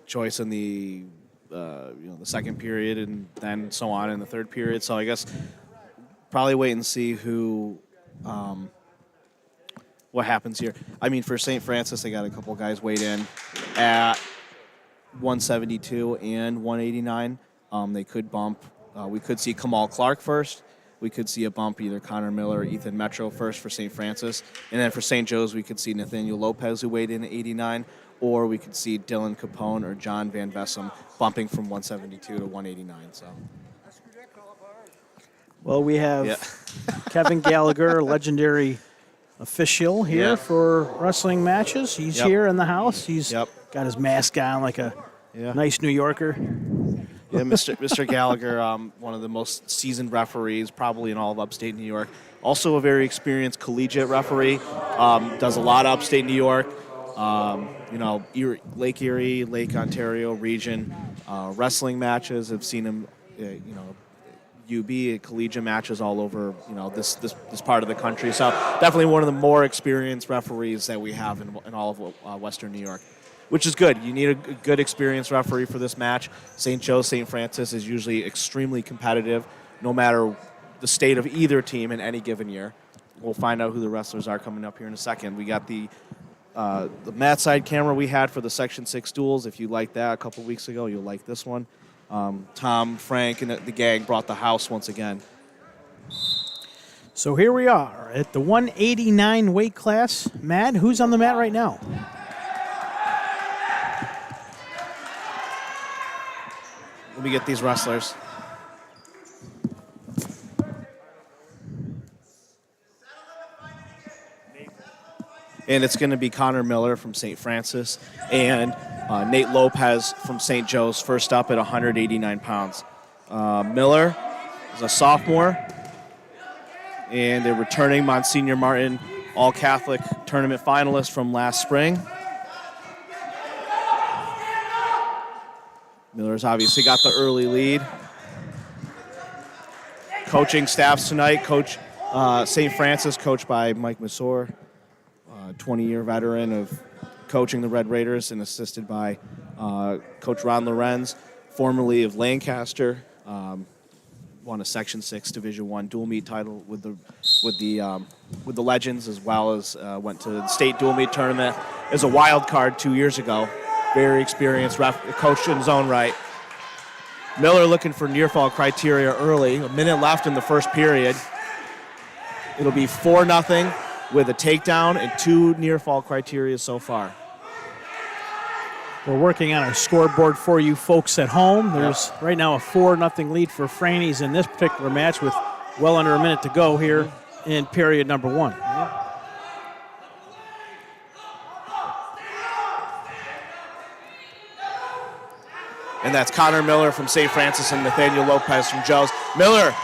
choice in the the second period, and then so on in the third period. So I guess probably wait and see what happens here. I mean, for St. Francis, they got a couple guys weighed in at 172 and 189. They could bump. We could see Kamal Clark first. We could see a bump either Connor Miller or Ethan Metro first for St. Francis. And then for St. Joe's, we could see Nathaniel Lopez, who weighed in at 89, or we could see Dylan Capone or John Van Vessem bumping from 172 to 189. So. Well, we have Kevin Gallagher, legendary official here for wrestling matches. He's here in the house. He's got his mask on like a nice New Yorker. Yeah, Mr. Gallagher, one of the most seasoned referees probably in all of upstate New York. Also a very experienced collegiate referee. Does a lot of upstate New York. Lake Erie, Lake Ontario region wrestling matches. I've seen him, UB collegiate matches all over, this part of the country. So definitely one of the more experienced referees that we have in all of Western New York, which is good. You need a good experienced referee for this match. St. Joe, St. Francis is usually extremely competitive, no matter the state of either team in any given year. We'll find out who the wrestlers are coming up here in a second. We got the mat side camera we had for the Section 6 duels. If you liked that a couple weeks ago, you'll like this one. Tom, Frank, and the gang brought the house once again. So here we are at the 189 weight class. Matt, who's on the mat right now? Let me get these wrestlers. And it's going to be Connor Miller from St. Francis and Nate Lopez from St. Joe's, first up at 189 pounds. Miller is a sophomore and a returning Monsignor Martin All-Catholic Tournament finalist from last spring. Miller's obviously got the early lead. Coaching staffs tonight, Coach St. Francis, coached by Mike Masor, 20-year veteran of coaching the Red Raiders, and assisted by Coach Ron Lorenz, formerly of Lancaster, won a Section 6 Division I dual meet title with the Legends, as well as went to the state dual meet tournament as a wild card 2 years ago. Very experienced coach in his own right. Miller looking for near fall criteria early. A minute left in the first period. It'll be 4-0 with a takedown and 2 near fall criteria so far. We're working on our scoreboard for you folks at home. There's right now a 4-0 lead for Franny's in this particular match with well under a minute to go here in period number 1. And that's Connor Miller from St. Francis and Nathaniel Lopez from Joe's. Miller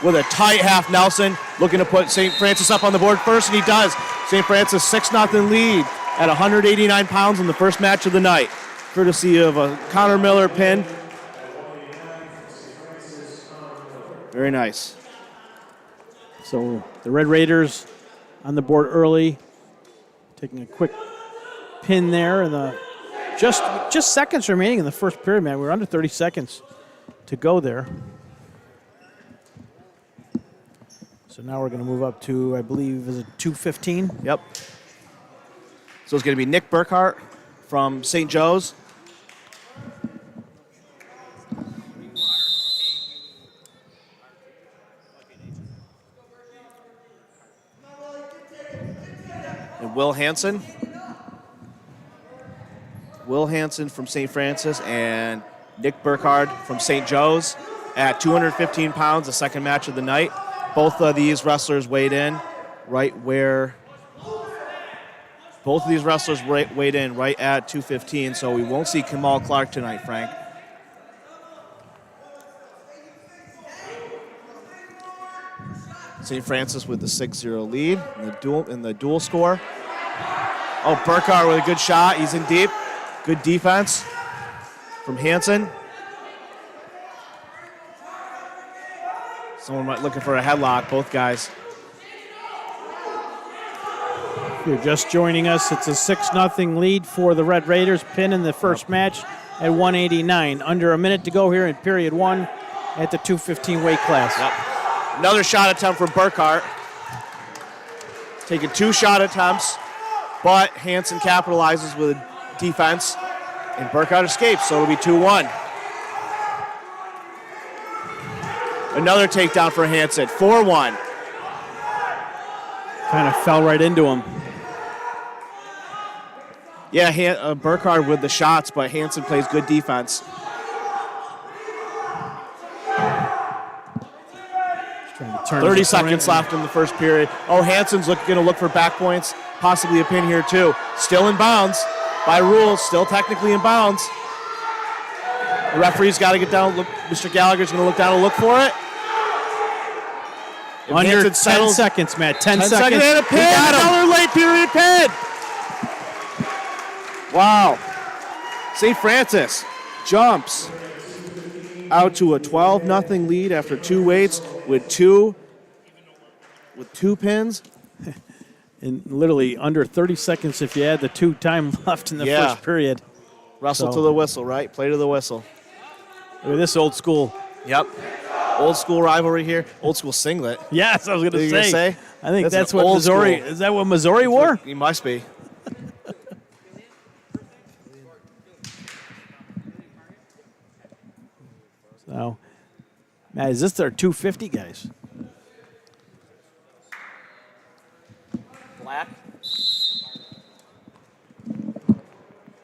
with a tight half Nelson, looking to put St. Francis up on the board first, and he does. St. Francis 6-0 lead at 189 pounds in the first match of the night, courtesy of a Connor Miller pin. Very nice. So the Red Raiders on the board early, taking a quick pin there, and just seconds remaining in the first period, man. We're under 30 seconds to go there. So now we're going to move up to, I believe, is it 2:15? Yep. So it's going to be Nick Burkhart from St. Joe's. And Will Hansen. Will Hansen from St. Francis and Nick Burkhart from St. Joe's at 215 pounds, the second match of the night. Both of these wrestlers weighed in right where both of these wrestlers weighed in right at 215, so we won't see Kamal Clark tonight, Frank. St. Francis with the 6-0 lead in the dual score. Oh, Burkhart with a good shot. He's in deep. Good defense from Hansen. Someone might looking for a headlock, both guys. If you're just joining us, it's a 6-0 lead for the Red Raiders. Pin in the first match at 189. Under a minute to go here in period 1 at the 215 weight class. Yep. Another shot attempt from Burkhart. Taking 2 shot attempts, but Hansen capitalizes with defense, and Burkhart escapes, so it'll be 2-1. Another takedown for Hansen, 4-1. Kind of fell right into him. Yeah, Burkhart with the shots, but Hansen plays good defense. Trying to turn 30 seconds left in the first period. Oh, Hansen's going to look for back points, possibly a pin here too. Still in bounds by rules, still technically in bounds. The referee's got to get down. Look, Mr. Gallagher's going to look down and look for it. If Under Hansen 10 settles, seconds, Matt. 10 10 seconds. seconds and a pin. Another late period pin. Wow. St. Francis jumps out to a 12-0 lead after 2 weights with two pins. In literally under 30 seconds if you add the 2 time left in the first period. Wrestle to the whistle, right? Play to the whistle. Look at this old school. Yep. Old school rivalry here. Old school singlet. Yes, I was going to say. I think that's what old Missouri. school. Is that what Missouri wore? He must be. So, Matt, is this their 250 guys? Black.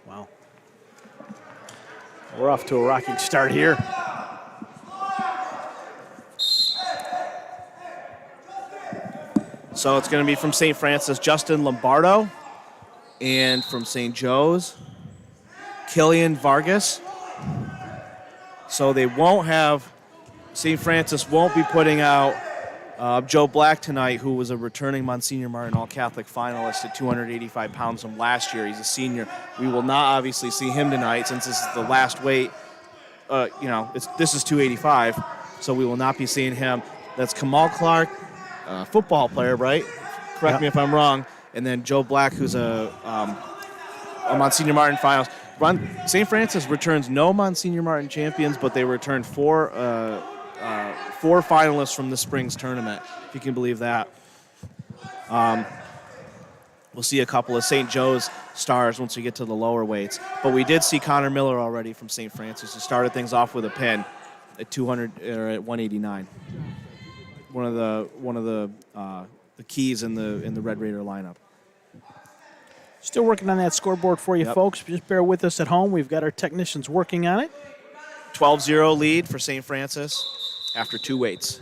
Wow. We're off to a rocking start here. So it's going to be from St. Francis, Justin Lombardo, and from St. Joe's, Killian Vargas. So they won't have, St. Francis won't be putting out Joe Black tonight, who was a returning Monsignor Martin All-Catholic finalist at 285 pounds from last year. He's a senior. We will not obviously see him tonight since this is the last weight. This is 285, so we will not be seeing him. That's Kamal Clark, football player, right? Correct me if I'm wrong. And then Joe Black, who's a Monsignor Martin finalist. St. Francis returns no Monsignor Martin champions, but they return 4 finalists from the spring's tournament, if you can believe that. We'll see a couple of St. Joe's stars once we get to the lower weights. But we did see Connor Miller already from St. Francis, who started things off with a pin at 200 or at 189. One of the keys in the Red Raider lineup. Still working on that scoreboard for you, folks. Just bear with us at home. We've got our technicians working on it. 12-0 lead for St. Francis after 2 weights.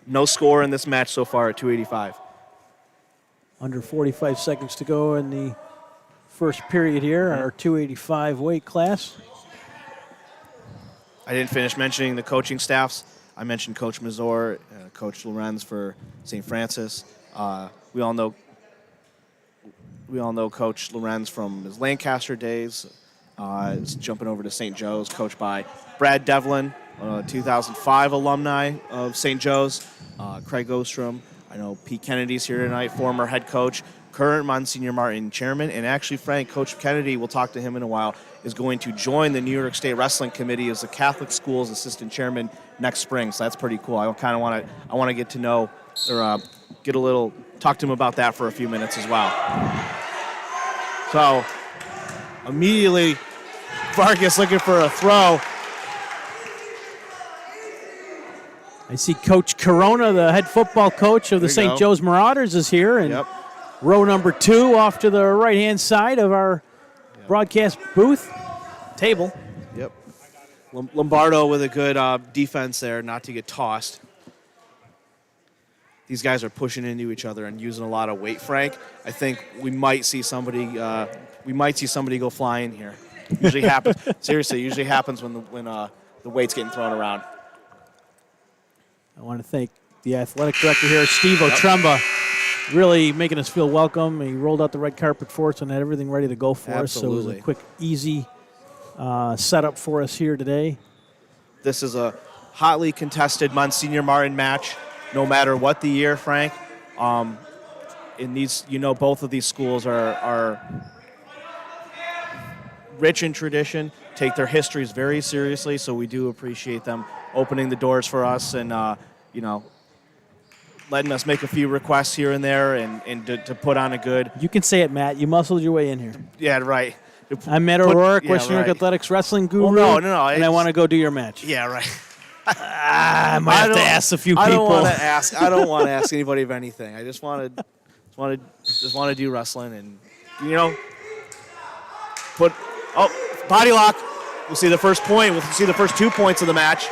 No score in this match so far at 285. Under 45 seconds to go in the first period here, our 285 weight class. I didn't finish mentioning the coaching staffs. I mentioned Coach Mazur, Coach Lorenz for St. Francis. We all know Coach Lorenz from his Lancaster days. Is jumping over to St. Joe's, coached by Brad Devlin, 2005 alumni of St. Joe's. Craig Ostrom. I know Pete Kennedy's here tonight, former head coach, current Monsignor Martin chairman, and actually, Frank, Coach Kennedy, we'll talk to him in a while, is going to join the New York State Wrestling Committee as the Catholic Schools assistant chairman next spring. So that's pretty cool. I want to get to know or talk to him about that for a few minutes as well. So immediately, Vargas looking for a throw. I see Coach Corona, the head football coach of the St. Joe's Marauders, is here. And row number 2 off to the right-hand side of our broadcast booth table. Yep. Lombardo with a good defense there, not to get tossed. These guys are pushing into each other and using a lot of weight, Frank. I think we might see somebody go flying here. Usually happens. Seriously, usually happens when the weight's getting thrown around. I want to thank the athletic director here, Steve Otremba, really making us feel welcome. He rolled out the red carpet for us and had everything ready to go for us. So it was a quick, easy setup for us here today. This is a hotly contested Monsignor Martin match, no matter what the year, Frank. in these, both of these schools are rich in tradition, take their histories very seriously, so we do appreciate them opening the doors for us and, letting us make a few requests here and there and to put on a good. You can say it, Matt. You muscled your way in here. Yeah, right. I'm Matt O'Rourke, Western New York Athletics wrestling guru. Well, no. And I want to go do your match. Yeah, right. I might have to ask a few people. I don't want to ask anybody of anything. I just want to do wrestling and body lock. We'll see the first point. We'll see the first 2 points of the match.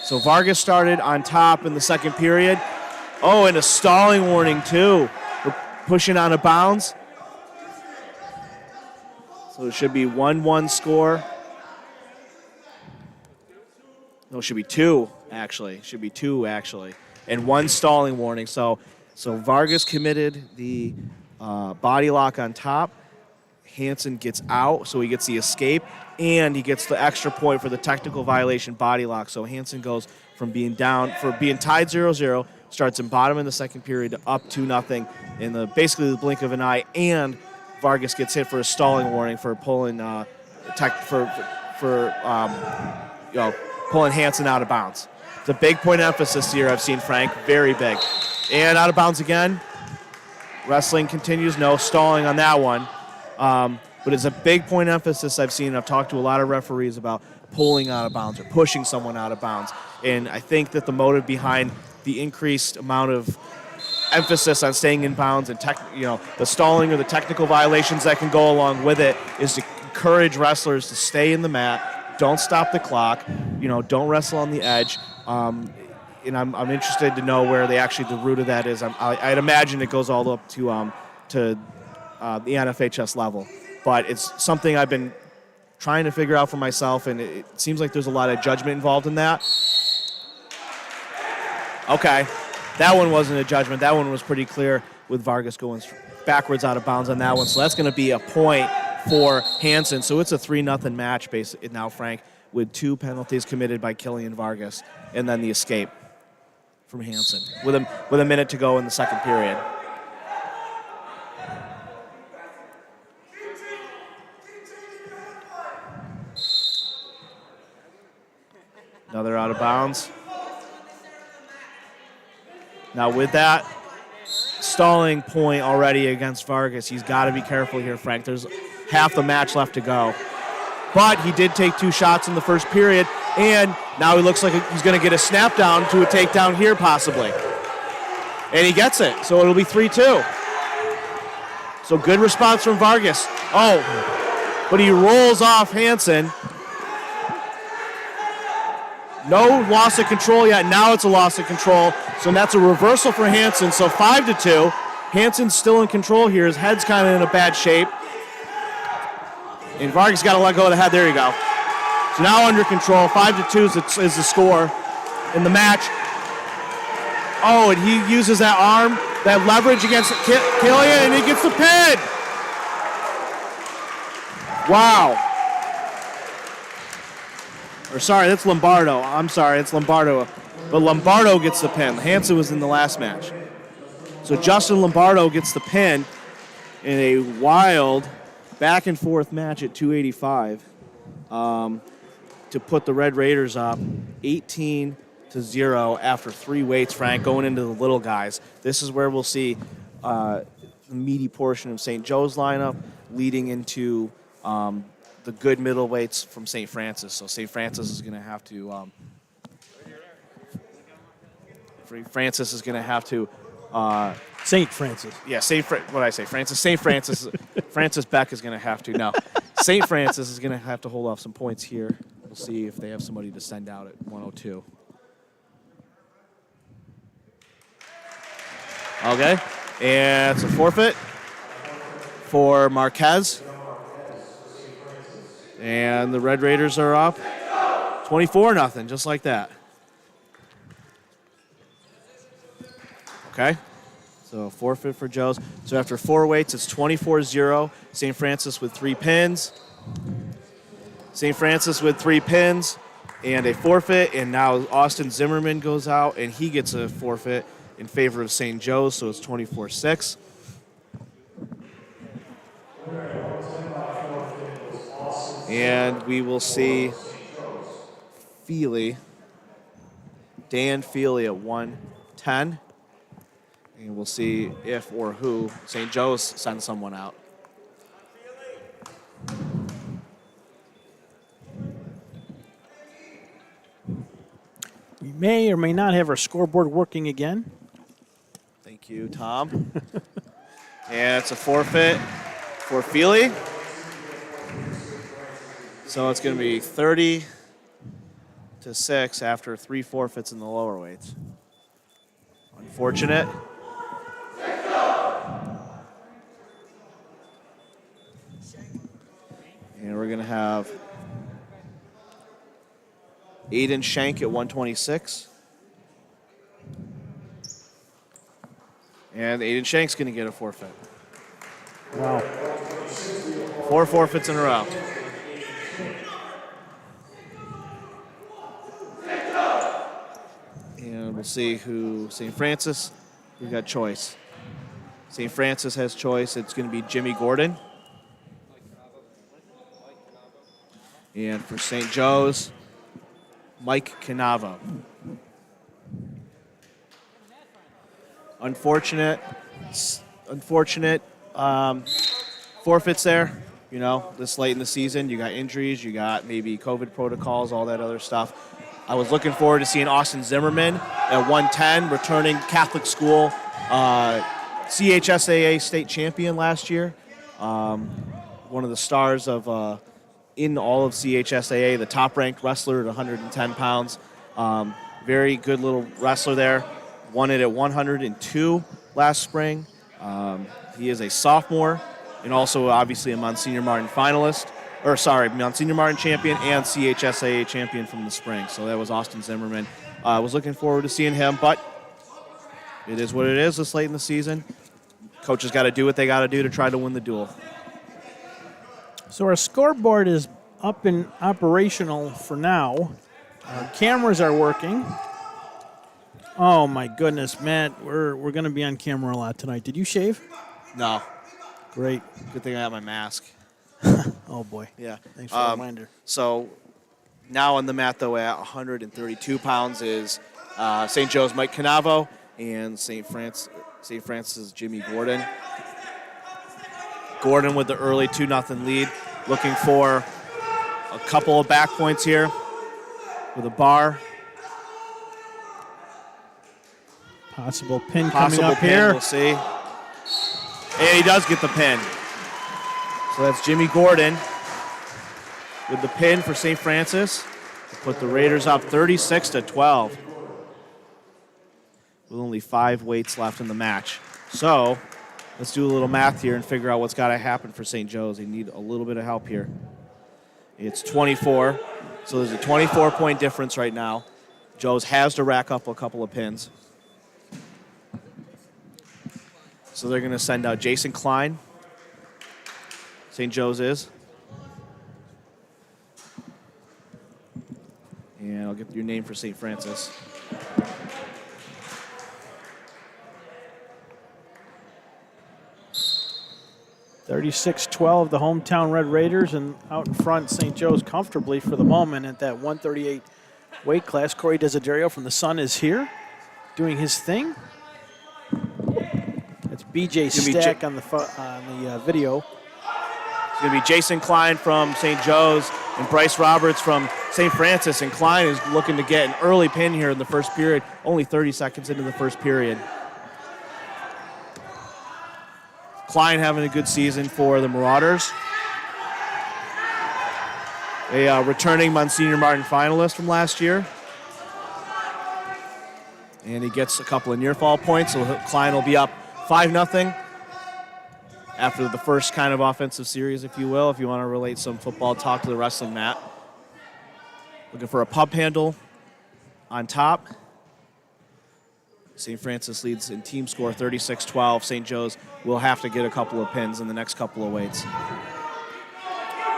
So Vargas started on top in the second period. Oh, and a stalling warning too. We're pushing out of bounds. So it should be 1-1 score. No, it should be 2, actually. It should be 2, actually. And 1 stalling warning. So Vargas committed the body lock on top. Hansen gets out, so he gets the escape, and he gets the extra point for the technical violation body lock. So Hansen goes from being tied 0-0, starts in bottom in the second period to up 2-0 in basically the blink of an eye, and Vargas gets hit for a stalling warning for pulling pulling Hansen out of bounds. It's a big point of emphasis here I've seen, Frank, very big. And out of bounds again. Wrestling continues, no stalling on that one. But it's a big point of emphasis I've seen. I've talked to a lot of referees about pulling out of bounds or pushing someone out of bounds. And I think that the motive behind the increased amount of emphasis on staying in bounds and the stalling or the technical violations that can go along with it is to encourage wrestlers to stay in the mat, don't stop the clock, don't wrestle on the edge. And I'm interested to know where the root of that is. I'd imagine it goes all up to the NFHS level. But it's something I've been trying to figure out for myself, and it seems like there's a lot of judgment involved in that. Okay, that one wasn't a judgment. That one was pretty clear with Vargas going backwards out of bounds on that one. So that's going to be a point for Hansen. So it's a 3-0 match basically now, Frank, with 2 penalties committed by Killian Vargas, and then the escape from Hansen with a minute to go in the second period. Another out of bounds. Now with that stalling point already against Vargas, he's got to be careful here, Frank. There's half the match left to go. But he did take 2 shots in the first period, and now he looks like he's going to get a snap down to a takedown here possibly. And he gets it, so it'll be 3-2. So good response from Vargas. Oh, but he rolls off Hansen. No loss of control yet. Now it's a loss of control. So that's a reversal for Hansen. So 5-2. Hansen's still in control here. His head's kind of in a bad shape. And Vargas got to let go of the head. There you go. So now under control. 5-2 is the score in the match. Oh, and he uses that arm, that leverage against Killian, and he gets the pin. Wow. Or sorry, that's Lombardo. I'm sorry, it's Lombardo. But Lombardo gets the pin. Hansen was in the last match. So Justin Lombardo gets the pin in a wild back-and-forth match at 285 to put the Red Raiders up 18-0 after 3 weights, Frank, going into the little guys. This is where we'll see the meaty portion of St. Joe's lineup leading into the good middleweights from St. Francis. So St. Francis is going to have to St. Francis. Yeah, what did I say? Francis. St. Francis. Francis Beck is going to have to. No, St. Francis is going to have to hold off some points here. We'll see if they have somebody to send out at 102. Okay, and it's a forfeit for Marquez. And the Red Raiders are up 24-0, just like that. Okay, so forfeit for Joe's. So after 4 weights, it's 24-0. St. Francis with 3 pins. St. Francis with 3 pins. and a forfeit. And now Austin Zimmerman goes out, and he gets a forfeit in favor of St. Joe's, so it's 24-6. And we will see Dan Feely at 110. And we'll see if or who St. Joe's sends someone out. We may or may not have our scoreboard working again. Thank you, Tom. And it's a forfeit for Feely. So it's going to be 30-6 after 3 forfeits in the lower weights. Unfortunate. And we're going to have Aiden Shank at 126. And Aiden Shank's going to get a forfeit. Wow. 4 forfeits in a row. And we'll see who St. Francis, we've got choice. St. Francis has choice. It's going to be Jimmy Gordon. And for St. Joe's, Mike Canavo. Unfortunate forfeits there. You know, this late in the season, you got injuries, you got maybe COVID protocols, all that other stuff. I was looking forward to seeing Austin Zimmerman at 110, returning Catholic school, CHSAA state champion last year. One of the stars of in all of CHSAA, the top-ranked wrestler at 110 pounds. Very good little wrestler there. Won it at 102 last spring. He is a sophomore and also obviously a Monsignor Martin finalist. Monsignor Martin champion and CHSAA champion from the spring. So that was Austin Zimmerman. I was looking forward to seeing him, but it is what it is this late in the season. Coaches got to do what they got to do to try to win the duel. So our scoreboard is up and operational for now. Our cameras are working. Oh my goodness, Matt, we're going to be on camera a lot tonight. Did you shave? No. Great. Good thing I got my mask. Oh boy. Yeah. Thanks for the reminder. So now on the mat, though, at 132 pounds is St. Joe's Mike Canavo and St. Francis' Jimmy Gordon. Gordon with the early 2-0 lead, looking for a couple of back points here with a bar. Possible pin Possible coming up pin, here. we'll see. And he does get the pin. So that's Jimmy Gordon with the pin for St. Francis to put the Raiders up 36-12 with only 5 weights left in the match. So let's do a little math here and figure out what's got to happen for St. Joe's. They need a little bit of help here. It's 24, so there's a 24-point difference right now. Joe's has to rack up a couple of pins. So they're going to send out Jason Klein. St. Joe's is. And I'll get your name for St. Francis. (36-12) the hometown Red Raiders, and out in front St. Joe's comfortably for the moment at that 138 weight class. Corey Desiderio from the Sun is here doing his thing. That's BJ Stack on the video. It's going to be Jason Klein from St. Joe's and Bryce Roberts from St. Francis. And Klein is looking to get an early pin here in the first period, only 30 seconds into the first period. Klein having a good season for the Marauders. A returning Monsignor Martin finalist from last year. And he gets a couple of near-fall points, so Klein will be up 5-0 after the first kind of offensive series, if you will, if you want to relate some football talk to the wrestling mat. Looking for a pub handle on top. St. Francis leads in team score 36-12. St. Joe's will have to get a couple of pins in the next couple of weights.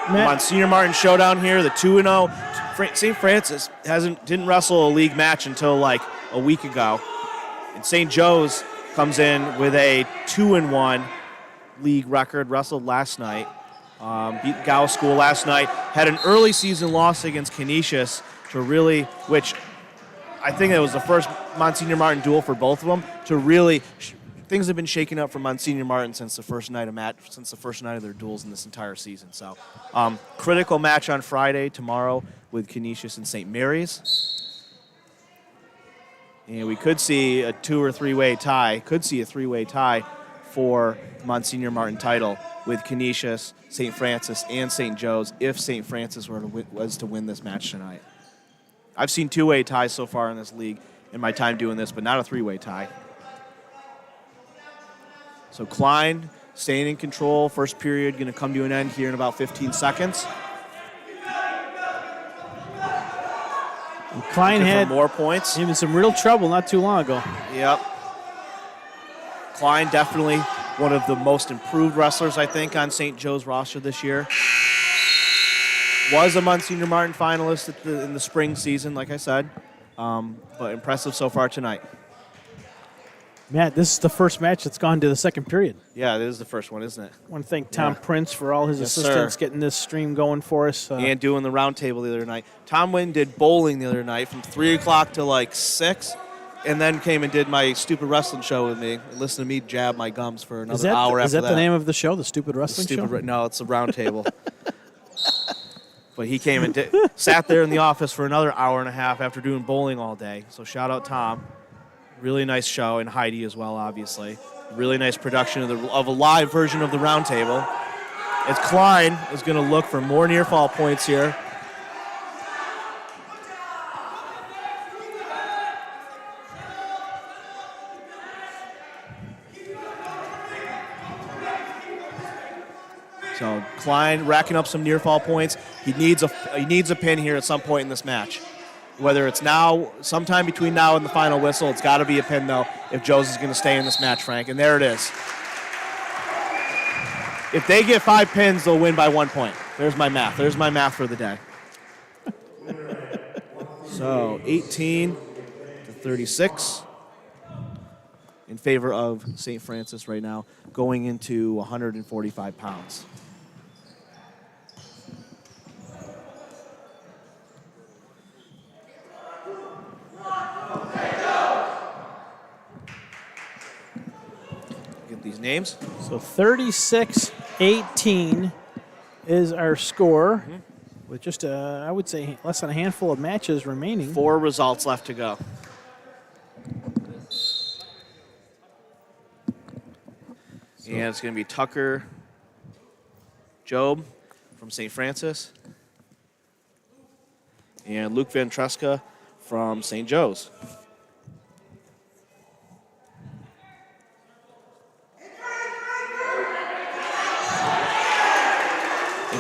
Monsignor Martin showdown here, the 2-0 St. Francis didn't wrestle a league match until like a week ago. And St. Joe's comes in with a 2-1 league record, wrestled last night. Beat Gow School last night. Had an early season loss against Canisius which I think it was the first Monsignor Martin duel for both of them. Things have been shaking up for Monsignor Martin since the first night of their duels in this entire season. So, critical match on Friday tomorrow with Canisius and St. Mary's. And we could see a 2 or 3-way tie. Could see a 3-way tie for Monsignor Martin title with Canisius, St. Francis, and St. Joe's if St. Francis was to win this match tonight. I've seen 2-way ties so far in this league in my time doing this, but not a 3-way tie. So Klein staying in control. First period going to come to an end here in about 15 seconds. And Klein had more points. He was in some real trouble not too long ago. Yep. Klein definitely one of the most improved wrestlers, I think, on St. Joe's roster this year. Was a Monsignor Martin finalist in the spring season, like I said, but impressive so far tonight. Matt, this is the first match that's gone to the second period. Yeah, it is the first one, isn't it? I want to thank Tom Prince for all his assistance getting this stream going for us. And doing the round table the other night. Tom Wynn did bowling the other night from 3 o'clock to like 6, and then came and did my stupid wrestling show with me. And listened to me jab my gums for another hour after that. Is that the name of the show, the Stupid Wrestling Show? No, it's a round table. But he came and sat there in the office for another hour and a half after doing bowling all day. So shout out Tom. Really nice show, and Heidi as well, obviously. Really nice production of a live version of the round table. As Klein is going to look for more near fall points here. So Klein racking up some near fall points. He needs a pin here at some point in this match. Whether it's now, sometime between now and the final whistle, it's got to be a pin, though, if Joe's is going to stay in this match, Frank. And there it is. If they get 5 pins, they'll win by 1 point. There's my math. There's my math for the day. So 18 to 36 in favor of St. Francis right now, going into 145 pounds. These names. So 36-18 is our score, with just, I would say, less than a handful of matches remaining. 4 results left to go. And it's going to be Tucker Job from St. Francis and Luke Van Treska from St. Joe's.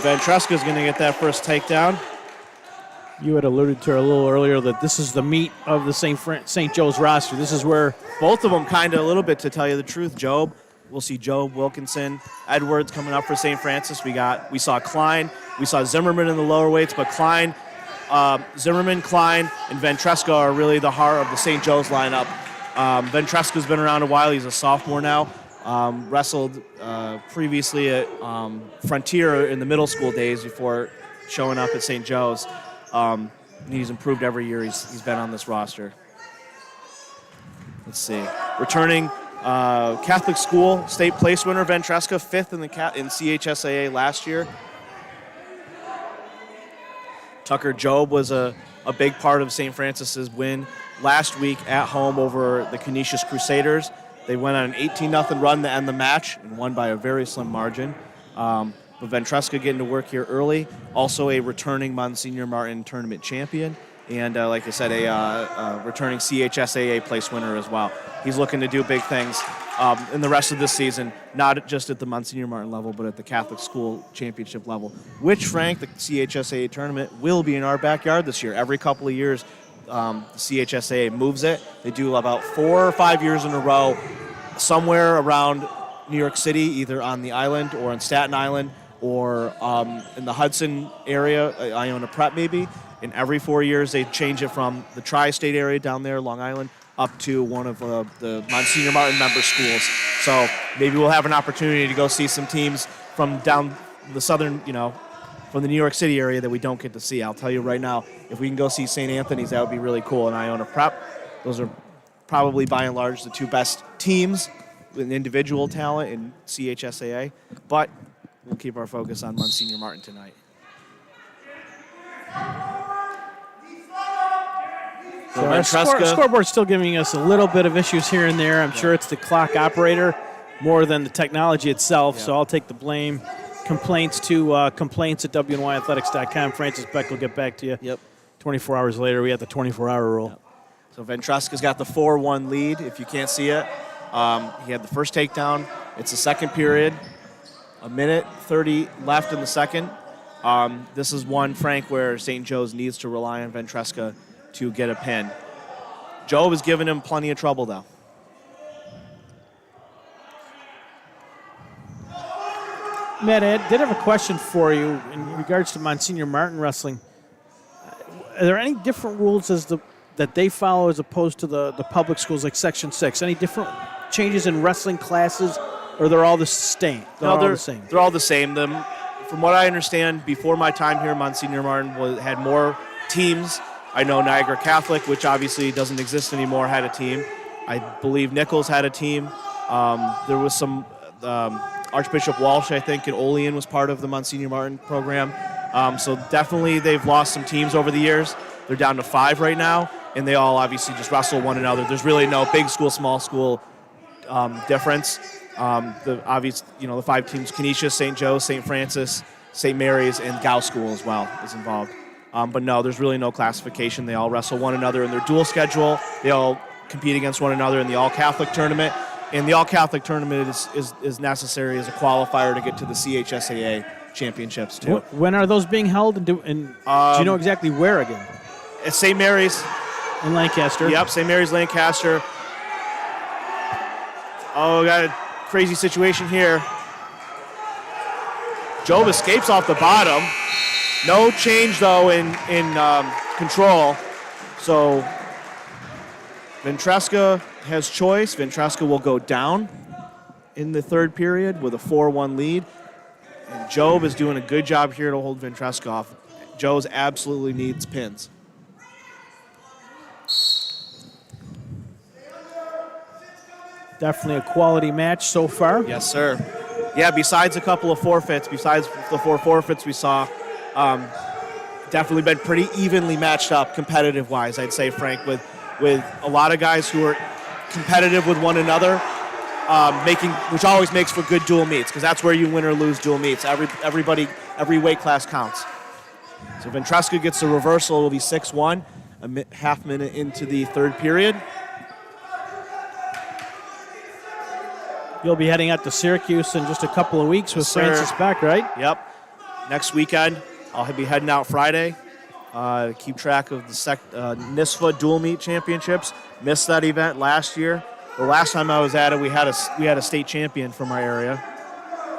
Van Treska is going to get that first takedown. You had alluded to a little earlier that this is the meat of the St. Joe's roster. This is where both of them kind of a little bit, to tell you the truth. Job, we'll see Job, Wilkinson, Edwards coming up for St. Francis. We saw Klein, we saw Zimmerman in the lower weights, but Klein, Zimmerman, Klein, and Van Treska are really the heart of the St. Joe's lineup. Van Treska's been around a while. He's a sophomore now. Wrestled previously at Frontier in the middle school days before showing up at St. Joe's. He's improved every year he's been on this roster. Let's see. Returning Catholic school state place winner Van Treska, 5th in CHSAA last year. Tucker Job was a big part of St. Francis's win last week at home over the Canisius Crusaders. They went on an 18-0 run to end the match and won by a very slim margin. But Van Treska getting to work here early. Also a returning Monsignor Martin tournament champion. And like I said, a returning CHSAA place winner as well. He's looking to do big things in the rest of this season, not just at the Monsignor Martin level, but at the Catholic school championship level, which, Frank, the CHSAA tournament will be in our backyard this year. Every couple of years, the CHSAA moves it. They do about 4 or 5 years in a row somewhere around New York City, either on the island or on Staten Island or in the Hudson area, Iona Prep maybe. And every 4 years, they change it from the tri-state area down there, Long Island, up to one of the Monsignor Martin member schools. So maybe we'll have an opportunity to go see some teams from down the southern, from the New York City area that we don't get to see. I'll tell you right now, if we can go see St. Anthony's, that would be really cool. And Iona Prep, those are probably by and large the two best teams with individual talent in CHSAA. But we'll keep our focus on Monsignor Martin tonight. So our scoreboard's still giving us a little bit of issues here and there. I'm sure it's the clock operator more than the technology itself, so I'll take the blame. Complaints at WNYathletics.com. Francis Beck will get back to you. Yep. 24 hours later, we have the 24-hour rule. Yep. So Ventreska's got the 4-1 lead, if you can't see it. He had the first takedown. It's the second period. 1:30 left in the second. This is one, Frank, where St. Joe's needs to rely on Ventreska to get a pin. Joe has given him plenty of trouble, though. Matt, I did have a question for you in regards to Monsignor Martin wrestling. Are there any different rules that they follow as opposed to the public schools like Section 6? Any different changes in wrestling classes, or they're all the same? They're all the same. They're all the same. From what I understand, before my time here, Monsignor Martin had more teams. I know Niagara Catholic, which obviously doesn't exist anymore, had a team. I believe Nichols had a team. There was some Archbishop Walsh, I think, and Olean was part of the Monsignor Martin program. So definitely they've lost some teams over the years. They're down to 5 right now, and they all obviously just wrestle one another. There's really no big school, small school difference. The 5 teams: Canisius, St. Joe's, St. Francis, St. Mary's, and Gow School as well is involved. But no, there's really no classification. They all wrestle one another in their dual schedule. They all compete against one another in the All-Catholic tournament. And the All-Catholic tournament is necessary as a qualifier to get to the CHSAA championships, too. When are those being held? And do you know exactly where again? At St. Mary's. In Lancaster. Yep, St. Mary's, Lancaster. Oh, we got a crazy situation here. Job escapes off the bottom. No change, though, in control. So Ventreska has choice. Ventreska will go down in the third period with a 4-1 lead. And Job is doing a good job here to hold Ventreska off. Joe's absolutely needs pins. Definitely a quality match so far. Yes, sir. Yeah, besides a couple of forfeits, besides the 4 forfeits we saw, definitely been pretty evenly matched up competitive-wise, I'd say, Frank, with a lot of guys who are competitive with one another, which always makes for good dual meets, because that's where you win or lose dual meets. Every weight class counts. So Ventreska gets the reversal. It will be 6-1, a half minute into the third period. You'll be heading out to Syracuse in just a couple of weeks with Francis Beck, right? Yep. Next weekend, I'll be heading out Friday to keep track of the NYSPHSAA Dual Meet Championships. Missed that event last year. The last time I was at it, we had a state champion from our area,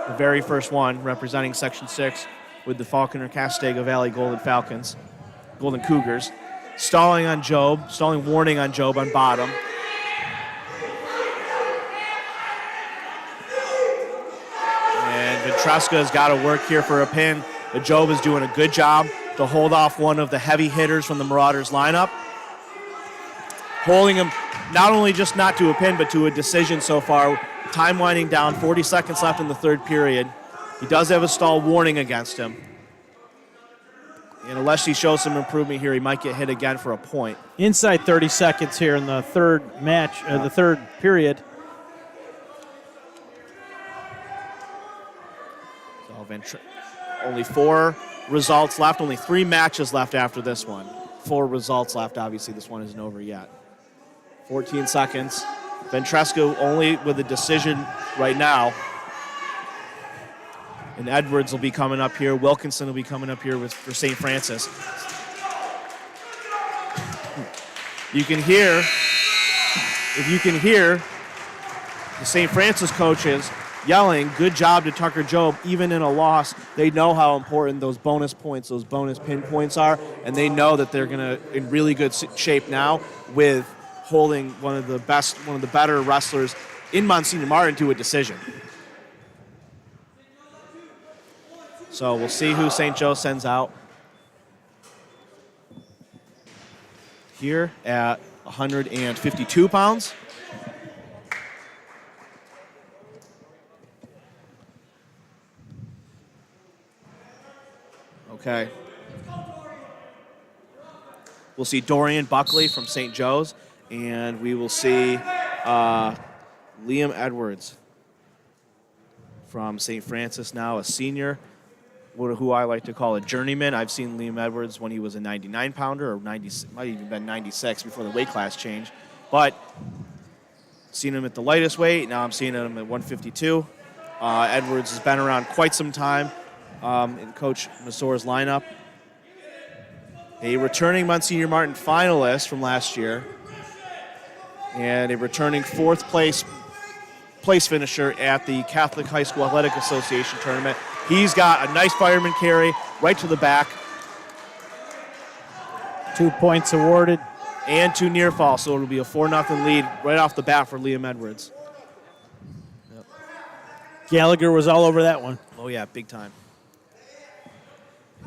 the very first one, representing Section 6 with the Falconer Castaiga Valley Golden Cougars. Stalling warning on Job on bottom. Ventreska has got to work here for a pin, but Job is doing a good job to hold off one of the heavy hitters from the Marauders lineup. Holding him not only just not to a pin, but to a decision so far. Time winding down, 40 seconds left in the third period. He does have a stall warning against him. And unless he shows some improvement here, he might get hit again for a point. Inside 30 seconds here in the third period. Only 4 results left, only 3 matches left after this one. 4 results left, obviously this one isn't over yet. 14 seconds. Ventreska only with a decision right now. And Edwards will be coming up here. Wilkinson will be coming up here for St. Francis. If you can hear the St. Francis coaches yelling, good job to Tucker Jobe. Even in a loss, they know how important those bonus points, those bonus pin points are, and they know that they're going to in really good shape now with holding one of the better wrestlers in Monsignor Martin to a decision. So we'll see who St. Joe sends out here at 152 pounds. Okay. We'll see Dorian Buckley from St. Joe's, and we will see Liam Edwards from St. Francis, now a senior, who I like to call a journeyman. I've seen Liam Edwards when he was a 99-pounder, or 90, might even been 96 before the weight class change. But seen him at the lightest weight. Now I'm seeing him at 152. Edwards has been around quite some time in Coach Masor's lineup. A returning Monsignor Martin finalist from last year, and a returning fourth place finisher at the Catholic High School Athletic Association tournament. He's got a nice fireman carry right to the back. 2 points awarded. And 2 near falls, so it'll be a 4-0 lead right off the bat for Liam Edwards. Yep. Gallagher was all over that one. Oh, yeah, big time.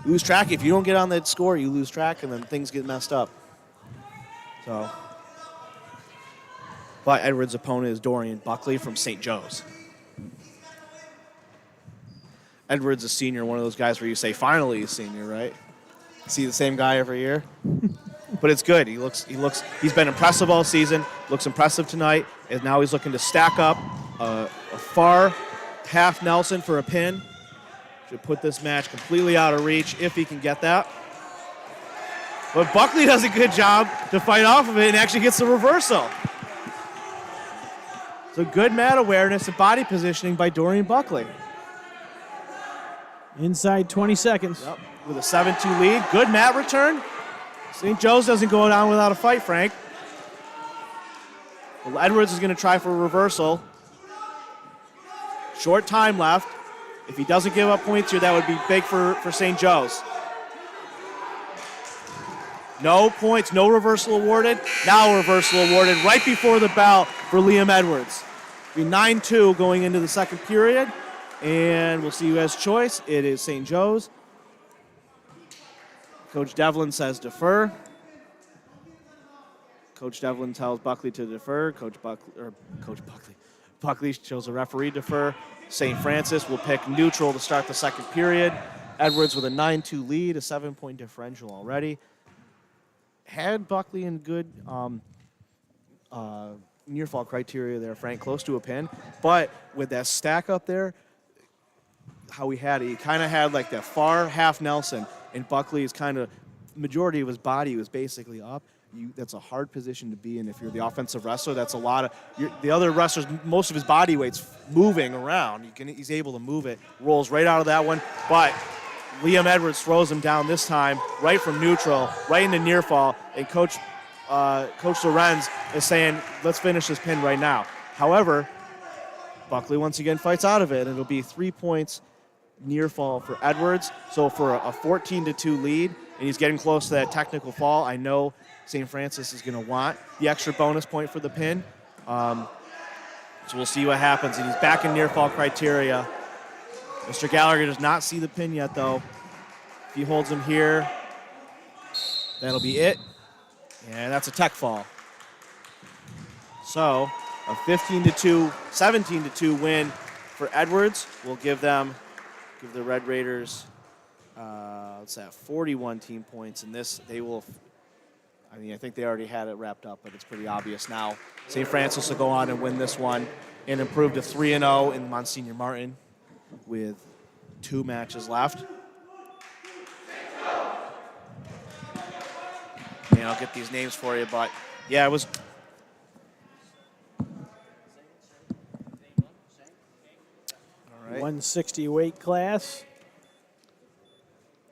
Lose track. If you don't get on that score, you lose track, and then things get messed up. So, but Edwards' opponent is Dorian Buckley from St. Joe's. Edwards, a senior, one of those guys where you say, finally a senior, right? See the same guy every year? But it's good. He's been impressive all season, looks impressive tonight, and now he's looking to stack up a far half Nelson for a pin. Should put this match completely out of reach if he can get that. But Buckley does a good job to fight off of it and actually gets the reversal. So good mat awareness and body positioning by Dorian Buckley. Inside 20 seconds. Yep. With a 7-2 lead. Good mat return. St. Joe's doesn't go down without a fight, Frank. Well, Edwards is going to try for a reversal. Short time left. If he doesn't give up points here, that would be big for St. Joe's. No points, no reversal awarded. Now a reversal awarded right before the bell for Liam Edwards. It'll be 9-2 going into the second period. And we'll see who has choice. It is St. Joe's. Coach Devlin says defer. Coach Devlin tells Buckley to defer. Buckley shows a referee defer. St. Francis will pick neutral to start the second period. Edwards with a 9-2 lead, a 7-point differential already. Had Buckley in good near fall criteria there, Frank, close to a pin. But with that stack up there, how he kind of had like that far half Nelson, and Buckley's kind of majority of his body was basically up. That's a hard position to be in if you're the offensive wrestler. That's a lot of the other wrestlers. Most of his body weight's moving around. He's able to move it. Rolls right out of that one, but Liam Edwards throws him down this time, right from neutral, right into near fall. And Coach Lorenz is saying, "Let's finish this pin right now." However, Buckley once again fights out of it, and it'll be 3 points near fall for Edwards. So for a 14-2 lead, and he's getting close to that technical fall. I know St. Francis is going to want the extra bonus point for the pin. So we'll see what happens. And he's back in near fall criteria. Mr. Gallagher does not see the pin yet, though. If he holds him here, that'll be it. And that's a tech fall. So a 17-2 win for Edwards will give the Red Raiders, 41 team points. And this, they will, I think they already had it wrapped up, but it's pretty obvious now. St. Francis will go on and win this one and improve to 3-0 in Monsignor Martin with 2 matches left. And I'll get these names for you, but yeah, it was. All right. 160 weight class.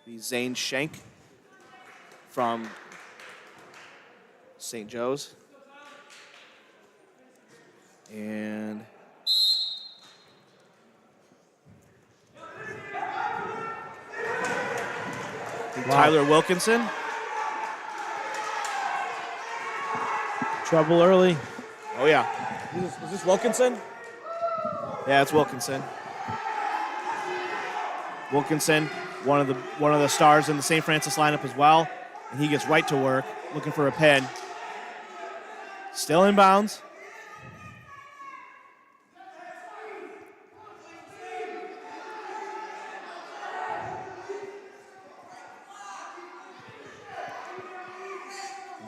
Be Zane Schenk from St. Joe's. Tyler Wilkinson. Trouble early. Oh, yeah. Is this Wilkinson? Yeah, it's Wilkinson. Wilkinson, one of the stars in the St. Francis lineup as well, and he gets right to work, looking for a pin. Still in bounds.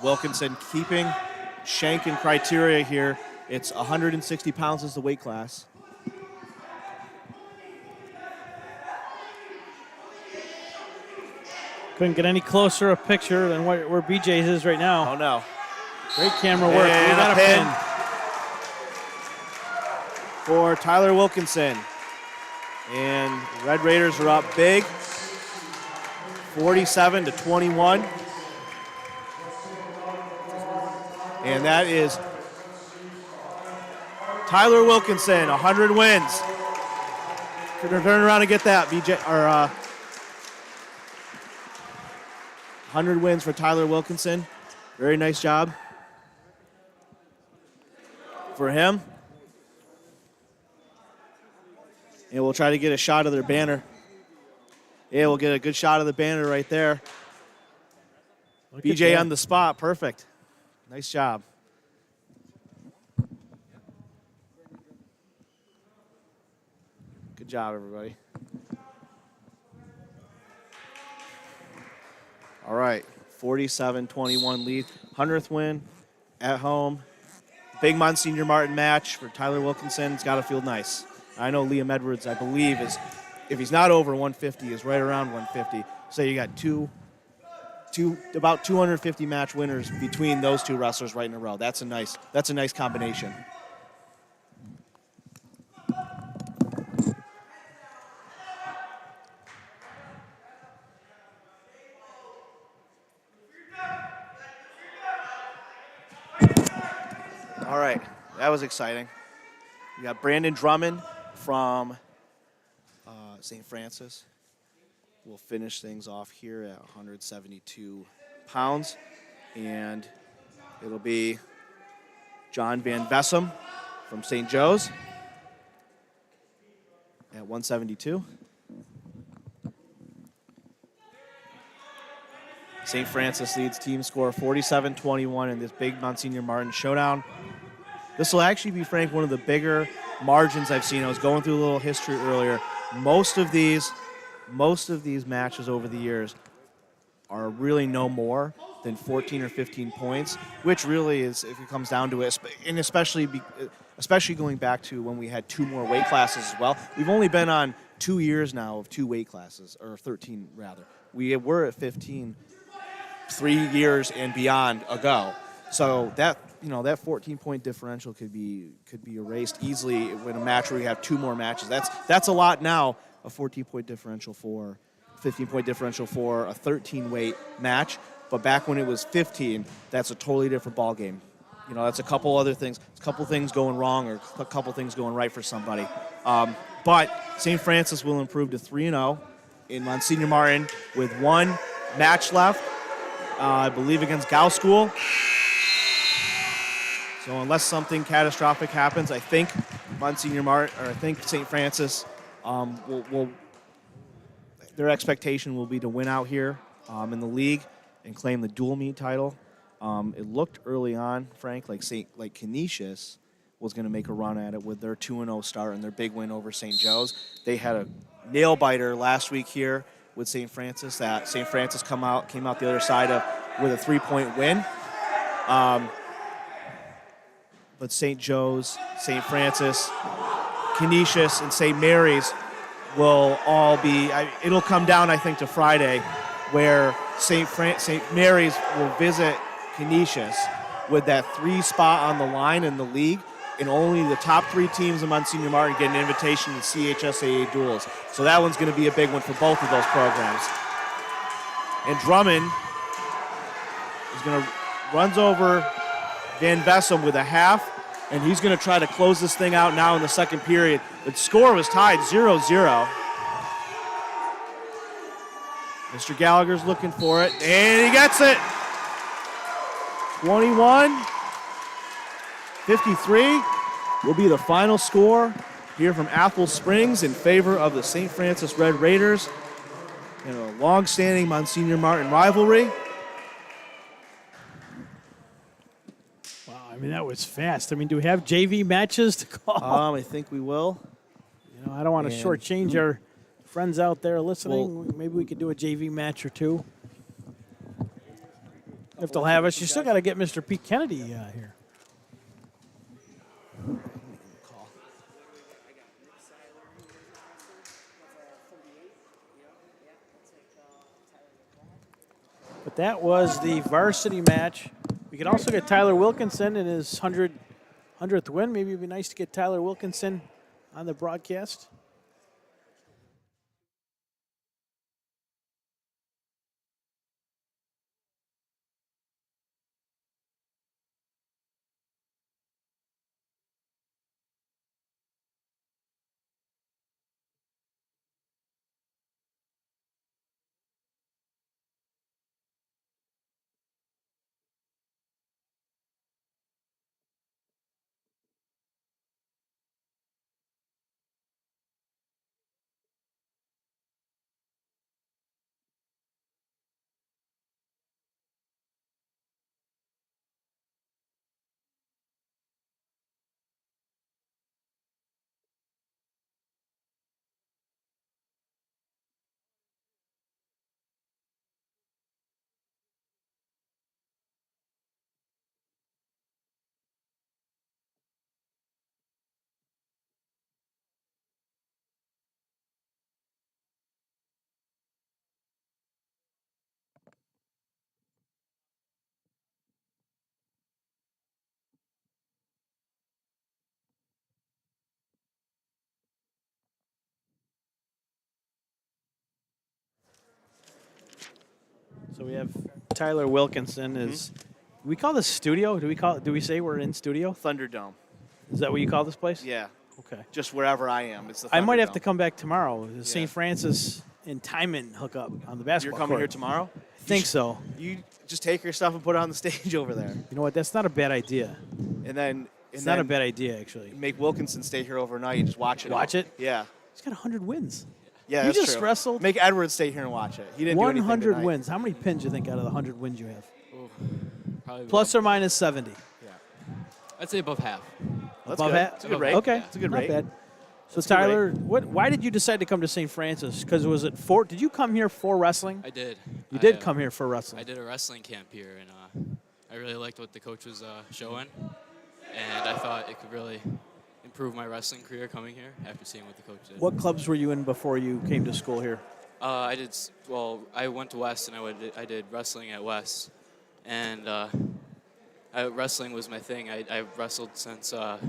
Wilkinson keeping shank and criteria here. It's 160 pounds is the weight class. Couldn't get any closer a picture than where BJ's is right now. Oh, no. Great camera work. And We got a pin. For Tyler Wilkinson. And Red Raiders are up big, 47-21. And that is Tyler Wilkinson, 100 wins. Turn around and get that, BJ. Or 100 wins for Tyler Wilkinson. Very nice job for him. And we'll try to get a shot of their banner. Yeah, we'll get a good shot of the banner right there. BJ on the spot, perfect. Nice job. Good job, everybody. All right, 47-21 lead. 100th win at home. Big Monsignor Martin match for Tyler Wilkinson. It's got to feel nice. I know Liam Edwards, I believe, is, if he's not over 150, is right around 150. So you got about 250 match winners between those two wrestlers right in a row. That's a nice combination. All right, that was exciting. We got Brandon Drummond from St. Francis. We'll finish things off here at 172 pounds. And it'll be John Van Vessem from St. Joe's at 172. St. Francis leads team score 47-21 in this big Monsignor Martin showdown. This will actually be, Frank, one of the bigger margins I've seen. I was going through a little history earlier. Most of these matches over the years are really no more than 14 or 15 points, which really is, if it comes down to it, and especially going back to when we had 2 more weight classes as well. We've only been on 2 years now of 2 weight classes, or 13 rather. We were at 15 3 years and beyond ago. So that 14-point differential could be erased easily in a match where you have 2 more matches. That's a lot now, a 14-point differential for 15-point differential for a 13-weight match. But back when it was 15, that's a totally different ball game. That's a couple other things, a couple things going wrong or a couple things going right for somebody. But St. Francis will improve to 3-0 in Monsignor Martin with 1 match left, I believe against Gow School. So unless something catastrophic happens, I think Monsignor Martin, or I think St. Francis, will their expectation will be to win out here in the league and claim the dual meet title. It looked early on, Frank, like Canisius was going to make a run at it with their 2-0 start and their big win over St. Joe's. They had a nail biter last week here with St. Francis. That St. Francis came out the other side of with a 3-point win. But St. Joe's, St. Francis, Canisius, and St. Mary's will all be, it'll come down, I think, to Friday, where St. Mary's will visit Canisius with that 3 spot on the line in the league, and only the top 3 teams in Monsignor Martin get an invitation to CHSAA duels. So that one's going to be a big one for both of those programs. And Drummond runs over Van Vessem with a half, and he's going to try to close this thing out now in the second period. The score was tied 0-0. Mr. Gallagher's looking for it, and he gets it. 21-53 will be the final score here from Apple Springs in favor of the St. Francis Red Raiders in a long-standing Monsignor Martin rivalry. Wow, I mean, that was fast. I mean, do we have JV matches to call? I think we will. You know, I don't want to And- shortchange our friends out there listening. Maybe we could do a JV match or two. If they'll have us. You still got to get Mr. Pete Kennedy here. But that was the varsity match. We could also get Tyler Wilkinson in his 100th win. Maybe it'd be nice to get Tyler Wilkinson on the broadcast. So we have Tyler Wilkinson. We call this studio? Do we say we're in studio? Thunderdome. Is that what you call this place? Yeah, Okay. just wherever I am. It's the I might have Thunderdome. to come back tomorrow. The St. Francis and Timon hook up on the basketball You're coming court. here tomorrow? I think so. You just take your stuff and put it on the stage over there. You know what? That's not a bad idea. And then It's not a bad idea, actually. make Wilkinson stay here overnight and just watch it. Watch all. it? Yeah. He's got 100 wins. Yeah, You that's just true. wrestled? Make Edwards stay here and watch it. He didn't do anything 100 tonight. wins. How many pins do you think out of the 100 wins you have? Probably Plus or minus 70? I'd say above half. That's Above good. that? It's a good rate. Okay. It's a good Not rate. bad. So, That's a good Tyler, why did you decide to come to St. Francis? Because was it did you come here for wrestling? I did. You did come here for wrestling. I did a wrestling camp here, and I really liked what the coach was showing, and I thought it could really improve my wrestling career coming here after seeing what the coach did. What clubs were you in before you came to school here? I went to West, and I did wrestling at West, and wrestling was my thing. I wrestled since I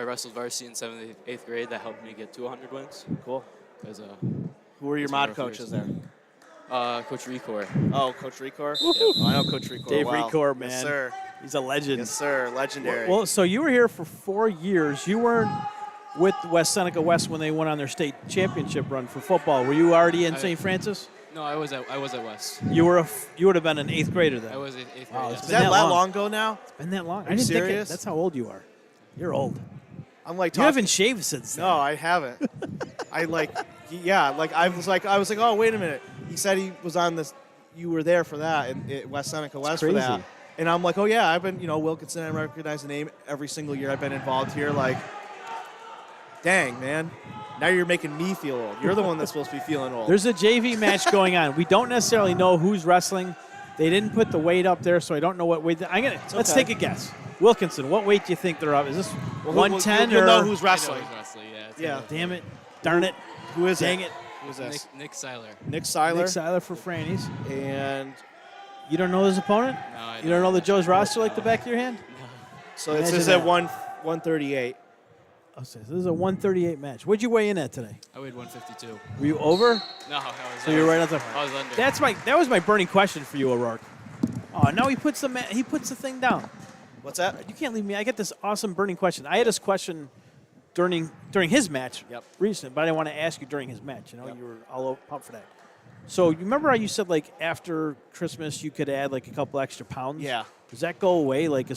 wrestled varsity in 7th and 8th grade. That helped me get to 100 wins. Cool. Because Who were your That's my mod coaches there? Coach Recor. Oh, Coach Recor? Yeah. I know Coach Recor. Dave well. Recor, man. Yes, sir. He's a legend. Yes, sir. Legendary. Well, so you were here for 4 years. You weren't with West Seneca West when they went on their state championship run for football. Were you already in St. Francis? No, I was at West. You would have been an 8th grader then. I was in 8th grade. Wow, yeah. it's Is been that that long. long ago now? Been that long? Are I you didn't think serious? that's how old you are. You're old. I'm like You talking. haven't shaved since then. No, I haven't. I was like, oh, wait a minute. He said he was on this. You were there for that in West Seneca West for that. crazy. And I'm like, oh yeah, I've been, Wilkinson. I recognize the name every single year I've been involved here. Like, dang, man. Now you're making me feel old. You're the one that's supposed to be feeling old. There's a JV match going on. We don't necessarily know who's wrestling. They didn't put the weight up there, so I don't know what weight. Let's okay. take a guess. Wilkinson, what weight do you think they're up? Is this 110 you'll or? know who's I know wrestling. he's wrestling, yeah. it's Yeah. a- Damn it! Darn it! Who is Dang it? it! Who is this? Nick Seiler. Nick Seiler. Nick Seiler for Franny's. And You don't know his opponent? No, I You don't know the Joe's roster like the back of your hand? so it Imagine says that. at 138. Oh, so this is a 138 match. What'd you weigh in at today? I weighed 152. Were you over? No, I was. So you're right on the. I was under. That was my burning question for you, O'Rourke. Oh, now he puts the thing down. What's that? You can't leave me. I get this awesome burning question. I had this question during his match Yep. recently, but I didn't want to ask you during his match. Yep. You were all pumped for that. So you remember how you said like after Christmas you could add like a couple extra pounds? Yeah. Does that go away? Like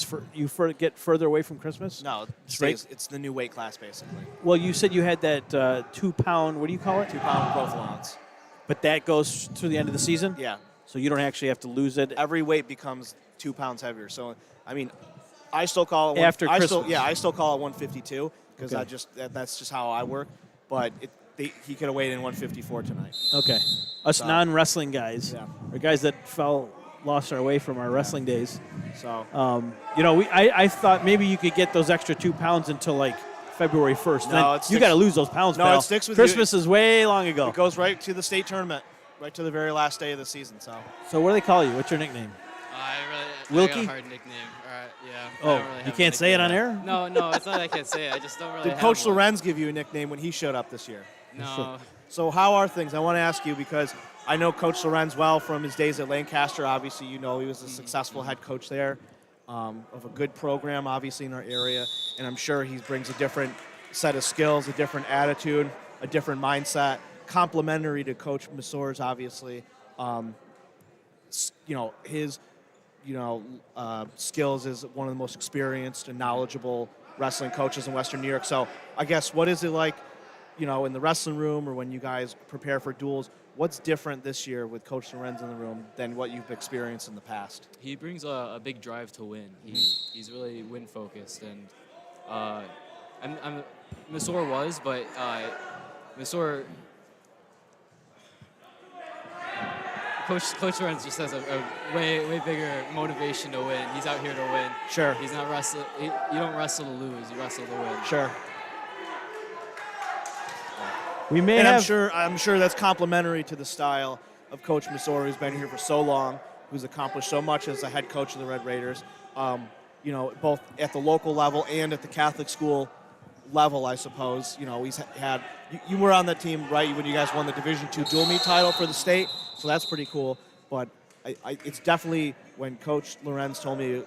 get further away from Christmas? No, Straight? it's the new weight class basically. Well, you said you had that 2 pound. What do you call it? 2 pound growth allowance. But that goes through the end of the season. Yeah. So you don't actually have to lose it. Every weight becomes 2 pounds heavier. So I mean, I still call it After Christmas. I still call it 152 because Okay. that's just how I work. But he could have weighed in 154 tonight. Okay. Us So- non-wrestling guys, Yeah. or guys that lost our way from our wrestling days. So I thought maybe you could get those extra 2 pounds until like February 1st. No, Then it you sticks- got to lose those pounds, No, pal. it sticks with you. Christmas is way long ago. it goes right to the state tournament, right to the very last day of the season. So So what do they call you? What's your nickname? I Wilkie? got a hard nickname. Yeah. Oh, I don't really you have a can't say it on nickname. air? No, it's not that I can't say it. I just don't really did have Coach one. Lorenz give you a nickname when he showed up this year? No. So how are things? I want to ask you because I know Coach Lorenz well from his days at Lancaster. Obviously, you know he was a successful head coach there of a good program, obviously, in our area. And I'm sure he brings a different set of skills, a different attitude, a different mindset, complementary to Coach Masor's, obviously. His skills as one of the most experienced and knowledgeable wrestling coaches in Western New York. So I guess what is it like, in the wrestling room or when you guys prepare for duels? What's different this year with Coach Lorenz in the room than what you've experienced in the past? He brings a big drive to win. He's really win focused, and Masor was, but Masor. Coach Lorenz just has a way bigger motivation to win. He's out here to win. Sure. He's not wrestle. You don't wrestle to lose. You wrestle to win. Sure. We may And have. I'm sure that's complementary to the style of Coach Masor, who's been here for so long, who's accomplished so much as the head coach of the Red Raiders. Both at the local level and at the Catholic school level, I suppose. He's had. You were on that team, right, when you guys won the Division II dual meet title for the state, so that's pretty cool. But it's definitely when Coach Lorenz told me,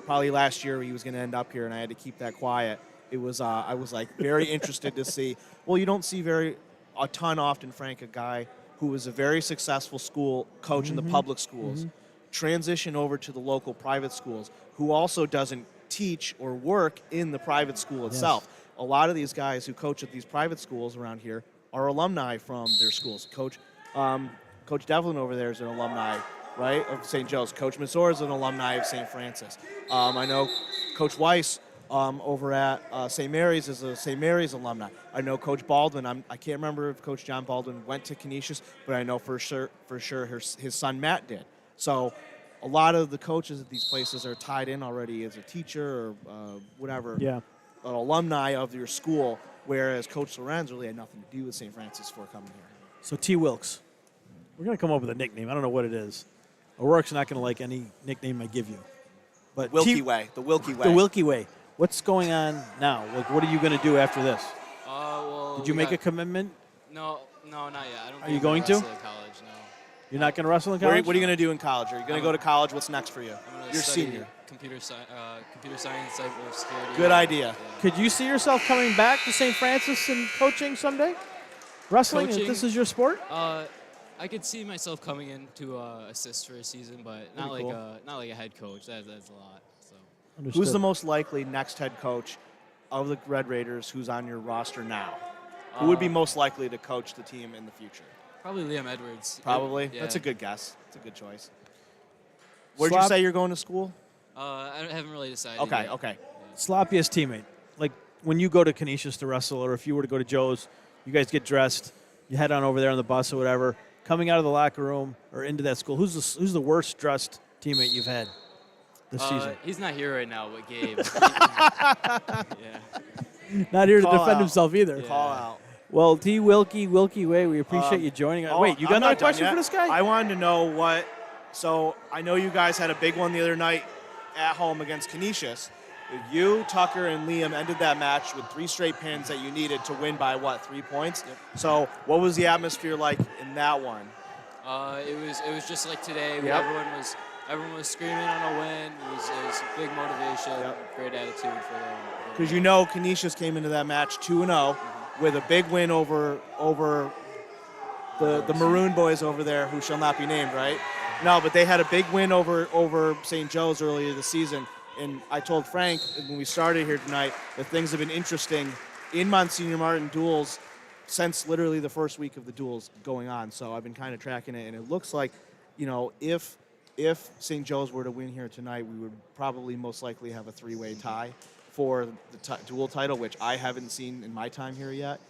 probably last year he was going to end up here, and I had to keep that quiet. It was I was like very interested to see. Well, you don't see a ton often, Frank, a guy who was a very successful school coach in the public schools, transition over to the local private schools, who also doesn't teach or work in the private school itself. A lot of these guys who coach at these private schools around here are alumni from their schools. Coach Devlin over there is an alumni, right, of St. Joe's. Coach Masor is an alumni of St. Francis. I know Coach Weiss over at St. Mary's is a St. Mary's alumni. I know Coach Baldwin. I can't remember if Coach John Baldwin went to Canisius, but I know for sure his son Matt did. So a lot of the coaches at these places are tied in already as a teacher or whatever, Yeah. an alumni of your school, whereas Coach Lorenz really had nothing to do with St. Francis for coming here. So T. Wilkes. We're going to come up with a nickname. I don't know what it is. O'Rourke's not going to like any nickname I give you. But Wilkie Way, the Wilkie Way. The Wilkie Way. What's going on now? Like, what are you going to do after this? Well. Did you make a commitment? No, not yet. I don't. Are you going to? wrestle in college? No. You're not going to wrestle in What are college? you going to do in college? Are you going to go to college? What's next for you? I'm gonna You're study senior. Computer science, cybersecurity. Good idea. Could you see yourself coming back to St. Francis and coaching someday? Wrestling, if Coaching? this is your sport? I could see myself coming in to assist for a season, but not Pretty like cool. not like a head coach. That's a lot. So Understood. Who's the most likely next head coach of the Red Raiders who's on your roster now? Who would be most likely to coach the team in the future? probably Liam Edwards. Probably. Yeah. That's a good guess. That's a good choice. Where did you Slop- say you're going to school? I haven't really decided. Okay, yet. okay. Sloppiest teammate. Like when you go to Canisius to wrestle, or if you were to go to Joe's, you guys get dressed, you head on over there on the bus or whatever. Coming out of the locker room or into that school, who's the worst dressed teammate you've had this season? He's not here right now, but Gabe. yeah. Not here to Call defend out. himself either. Call out. Well, T. Wilkie Way, we appreciate you joining us. Wait, you got I'm another not done question yet. for this guy? I wanted to know what. So I know you guys had a big one the other night at home against Canisius. You, Tucker, and Liam ended that match with 3 straight pins that you needed to win by 3 points? Yep. So what was the atmosphere like in that one? It was just like today. Yep. Everyone was screaming on a win. It was big motivation, Yep. great attitude for them. Because you know Canisius came into that match 2-0 with a big win over the Maroon boys over there who shall not be named, right? No, but they had a big win over St. Joe's earlier this season. And I told Frank when we started here tonight that things have been interesting in Monsignor Martin duels since literally the first week of the duels going on. So I've been kind of tracking it, and it looks like, if St. Joe's were to win here tonight, we would probably most likely have a three-way tie for the dual title, which I haven't seen in my time here yet.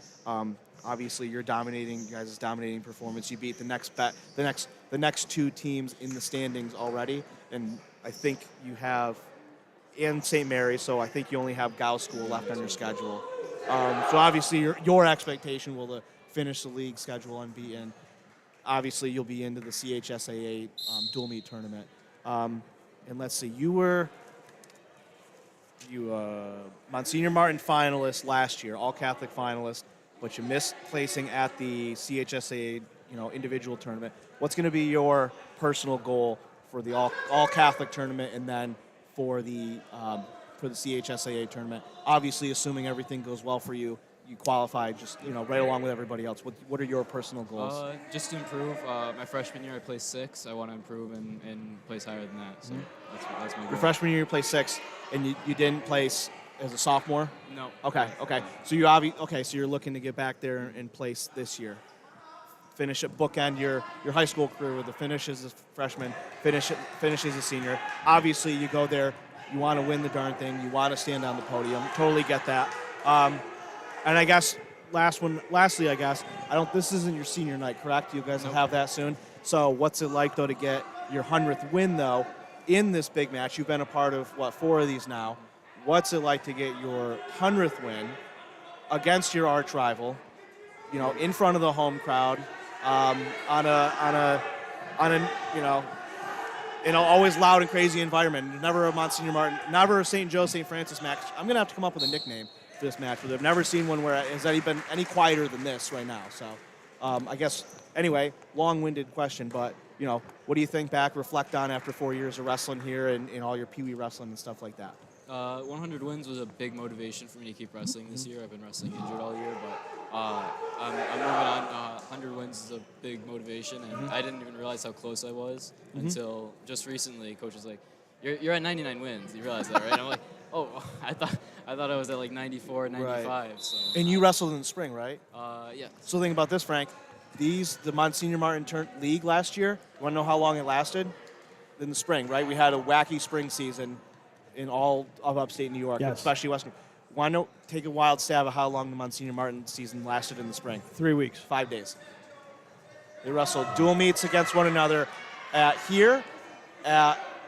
Obviously, you guys' dominating performance. You beat the next two teams in the standings already, and I think you have in St. Mary's, so I think you only have Gauss School left on your schedule. So obviously, your expectation will to finish the league schedule unbeaten. Obviously, you'll be into the CHSAA dual meet tournament. And let's see, you were Monsignor Martin finalist last year, all Catholic finalist, but you missed placing at the CHSAA individual tournament. What's going to be your personal goal for the all Catholic tournament, and then for the CHSAA tournament? Obviously, assuming everything goes well for you, you qualify just right along with everybody else. What are your personal goals? Just to improve. My freshman year, I placed 6th. I want to improve and place higher than that. So that's my goal. Your freshman year, you placed 6th, and you didn't place as a sophomore? No. Okay. So so you're looking to get back there and place this year. Finish it, bookend your high school career with a finish as a freshman, finish as a senior. Obviously, you go there, you want to win the darn thing, you want to stand on the podium. Totally get that. And I guess lastly, this isn't your senior night, correct? You guys will have that soon. So what's it like though to get your 100th win though in this big match? You've been a part of 4 of these now. What's it like to get your 100th win against your arch rival? In front of the home crowd. On a always loud and crazy environment. Never a Monsignor Martin, never a St. Joe, St. Francis match. I'm going to have to come up with a nickname for this match, but I've never seen one where it has been any quieter than this right now. So I guess, anyway, long-winded question, but, what do you think back, reflect on after 4 years of wrestling here and all your Pee Wee wrestling and stuff like that? 100 wins was a big motivation for me to keep wrestling this year. I've been wrestling injured all year, but I'm moving on. 100 wins is a big motivation, and I didn't even realize how close I was until just recently. Coach was like, "You're at 99 wins." You realize that, right? And I'm like, "Oh, I thought I was at like 94, 95." Right. So. And you wrestled in the spring, right? Yeah. So think about this, Frank. The Monsignor Martin League last year. You want to know how long it lasted? In the spring, right? We had a wacky spring season in all of upstate New York, especially Western. Want to take a wild stab at how long the Monsignor Martin season lasted in the spring? 3 weeks. 5 days. They wrestled dual meets against one another at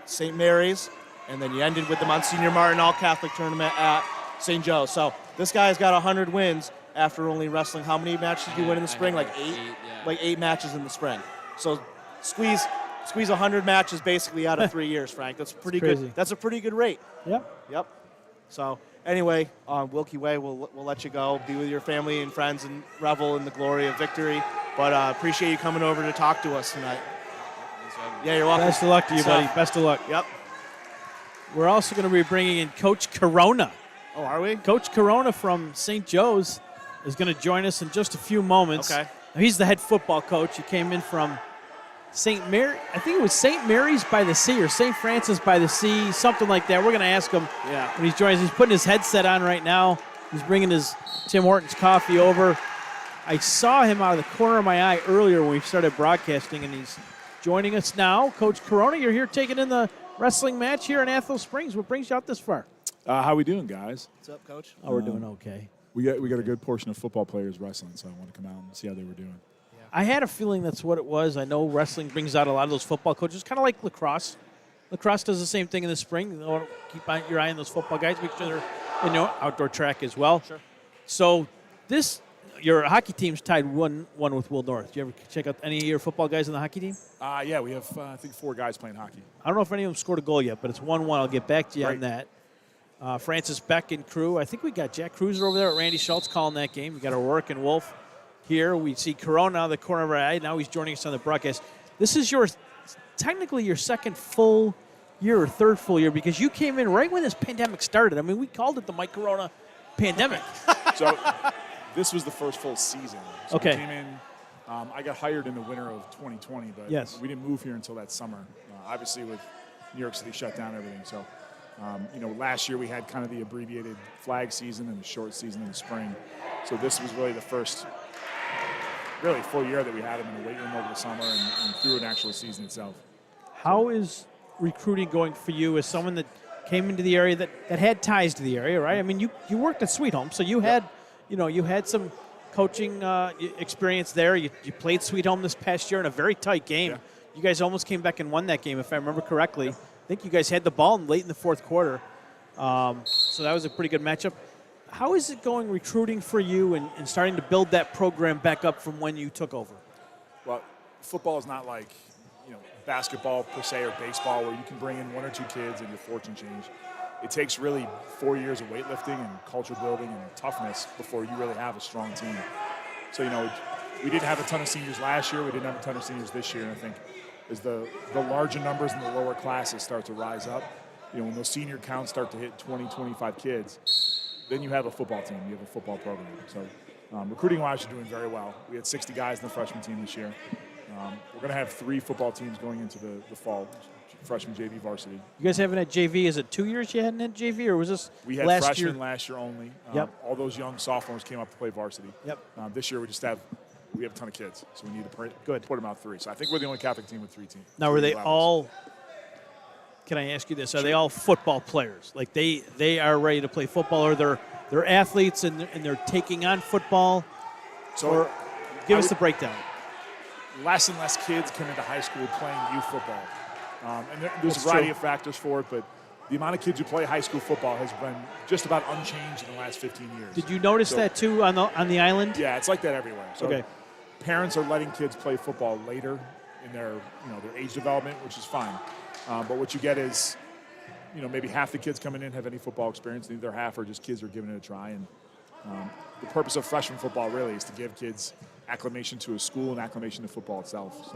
St. Mary's, and then you ended with the Monsignor Martin All-Catholic Tournament at St. Joe. So this guy's got 100 wins after only wrestling. How many matches did you win in the spring? Like 8? Like 8 matches in the spring. So squeeze 100 matches basically out of 3 years, Frank. That's pretty good. That's a pretty good rate. Yep. So anyway, Wilkie Way, we'll let you go. Be with your family and friends and revel in the glory of victory. But appreciate you coming over to talk to us tonight. Yeah, you're welcome. Best of luck to you, buddy. Best of luck. Yep. We're also going to be bringing in Coach Corona. Oh, are we? Coach Corona from St. Joe's is going to join us in just a few moments. Okay. Now, he's the head football coach. He came in from St. Mary. I think it was St. Mary's by the Sea or St. Francis by the Sea, something like that. We're going to ask him when he's joining us. He's putting his headset on right now. He's bringing his Tim Hortons coffee over. I saw him out of the corner of my eye earlier when we started broadcasting, and he's joining us now. Coach Corona, you're here taking in the wrestling match here in Athol Springs. What brings you out this far? How we doing, guys? What's up, Coach? Oh, we're doing okay. We got a good portion of football players wrestling, so I want to come out and see how they were doing. I had a feeling that's what it was. I know wrestling brings out a lot of those football coaches, kind of like lacrosse. Lacrosse does the same thing in the spring. Keep your eye on those football guys. Make sure they're in outdoor track as well. Sure. So your hockey team's tied 1-1 with Will North. Did you ever check out any of your football guys on the hockey team? Yeah, we have, I think, 4 guys playing hockey. I don't know if any of them scored a goal yet, but it's 1-1. I'll get back to you on that. Francis Beck and crew. I think we got Jack Cruiser over there at Randy Schultz calling that game. We got O'Rourke and Wolf here. We see Corona on the corner of our eye. Now he's joining us on the broadcast. This is technically your second full year or third full year because you came in right when this pandemic started. I mean, we called it the Mike Corona pandemic. So this was the first full season. So Okay. we came in I got hired in the winter of 2020, but Yes. we didn't move here until that summer. Obviously, with New York City shut down everything. So, last year we had kind of the abbreviated flag season and the short season in the spring. So this was really the first really full year that we had him in the weight room over the summer and through an actual season itself. How is recruiting going for you as someone that came into the area that had ties to the area, right? I mean, you worked at Sweet Home, so you had, you had some coaching experience there. You played Sweet Home this past year in a very tight game. Yeah. You guys almost came back and won that game, if I remember correctly. I think you guys had the ball late in the fourth quarter. So that was a pretty good matchup. How is it going recruiting for you and starting to build that program back up from when you took over? Well, football is not like, basketball per se or baseball where you can bring in 1 or 2 kids and your fortune change. It takes really 4 years of weightlifting and culture building and toughness before you really have a strong team. So, we didn't have a ton of seniors last year. We didn't have a ton of seniors this year. And I think as the larger numbers in the lower classes start to rise up, when those senior counts start to hit 20, 25 kids, then you have a football team. You have a football program. So recruiting-wise, you're doing very well. We had 60 guys in the freshman team this year. We're going to have 3 football teams going into the fall, freshman JV varsity. You guys haven't had JV. Is it 2 years you hadn't had JV, or was this We had last freshmen year? last year only. Yep. All those young sophomores came up to play varsity. Yep. This year we have a ton of kids, so we need to Good. put them out 3. So I think we're the only Catholic team with 3 teams. Now, were they levels. all? Can I ask you this? Are they all football players? Like they are ready to play football, or they're athletes and they're taking on football? So Or give I us would- the breakdown. less and less kids come into high school playing youth football. And there's That's a variety true. of factors for it, but the amount of kids who play high school football has been just about unchanged in the last 15 years. Did you notice So- that too on the island? Yeah, it's like that everywhere. So Okay. parents are letting kids play football later in their age development, which is fine. But what you get is, maybe half the kids coming in have any football experience, and the other half are just kids who are giving it a try. And the purpose of freshman football really is to give kids acclimation to a school and acclimation to football itself.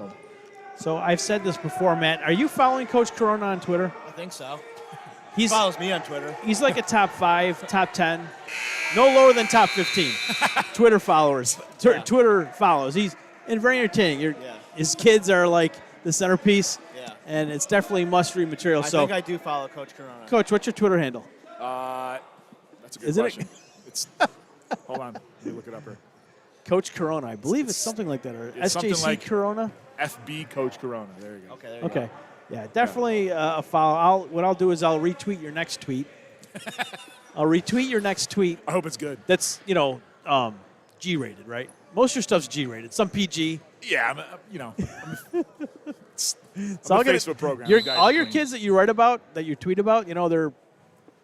So I've said this before, Matt. Are you following Coach Corona on Twitter? I think so. He's Follows me on Twitter. He's like a top 5, top 10, no lower than top 15 Twitter followers. Twitter follows. He's very entertaining. His kids are like the centerpiece, and it's definitely must-read material. I So, think I do follow Coach Corona. Coach, what's your Twitter handle? That's a good Isn't it- question. It's hold on, let me look it up here. Coach Corona. I believe it's something like that, or it's something SJC like- Corona. FB Coach Corona. There you go. Okay, there you Okay. go. Yeah, definitely a follow. What I'll do is I'll retweet your next tweet. I'll retweet your next tweet. I hope it's good. That's G-rated, right? Most of your stuff's G-rated. Some PG. Yeah, I'm So I'm I'll the get face of a program. Your, You guys all are your clean. kids that you write about, that you tweet about, their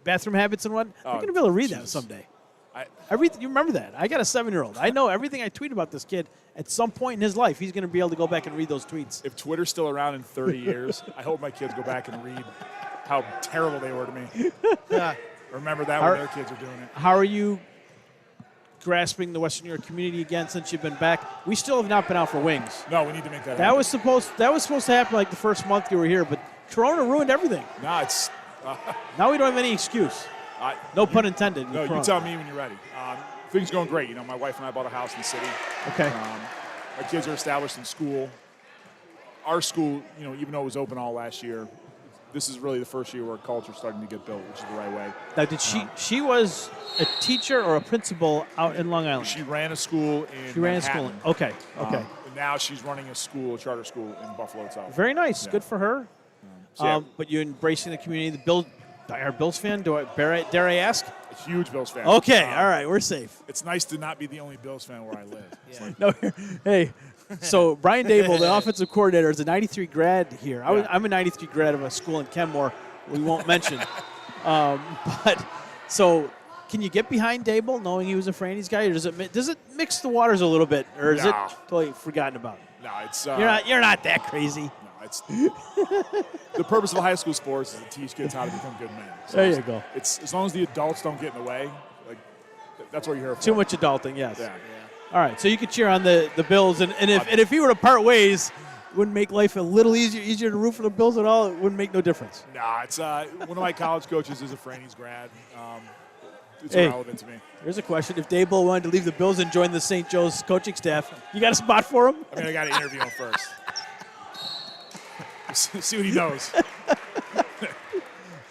bathroom habits and what. I'm going to be able to read that Jesus. someday. I- You remember that? I got a 7-year-old. I know everything I tweet about this kid. At some point in his life, he's going to be able to go back and read those tweets. If Twitter's still around in 30 years, I hope my kids go back and read how terrible they were to me. Yeah. Remember that when their kids are doing it. How are you grasping the Western New York community again since you've been back? We still have not been out for wings. No, we need to make that That happen. was supposed to happen like the first month you were here, but Corona ruined everything. No, it's Now we don't have any excuse. No pun intended. with No, you Corona. tell me when you're ready. Things going great. My wife and I bought a house in the city. Okay. Our kids are established in school. Our school, even though it was open all last year, this is really the first year where culture's starting to get built, which is the right way. Now, did she was a teacher or a principal out in Long Island? She ran a school in She ran a Manhattan. school. Okay. And now she's running a charter school in Buffalo itself. Very nice. Yeah. Good for her. So, yeah, But you're embracing the community. Diehard Bills fan? Dare I ask? a huge Bills fan. Okay. All right. We're safe. It's nice to not be the only Bills fan where I live. It's like, No. Hey. So Brian Dable, the offensive coordinator, is a 93 grad here. Yeah. I'm a 93 grad of a school in Kenmore we won't mention. But so can you get behind Dable knowing he was a Franny's guy, or does it mix the waters a little bit, or is it No. totally forgotten about? no, it's You're not that crazy. No, it's the purpose of high school sports is to teach kids how to become good men. So There you go. It's as long as the adults don't get in the way, like that's what you're here for. Too much adulting, yes. Yeah. All right, so you could cheer on the Bills, and if he were to part ways, it wouldn't make life a little easier to root for the Bills at all. It wouldn't make no difference. Nah, it's one of my college coaches is a Franny's grad. it's Hey. irrelevant to me. Here's a question. If Daybell wanted to leave the Bills and join the St. Joe's coaching staff, you got a spot for him? I mean, I got to interview him first. See what he knows.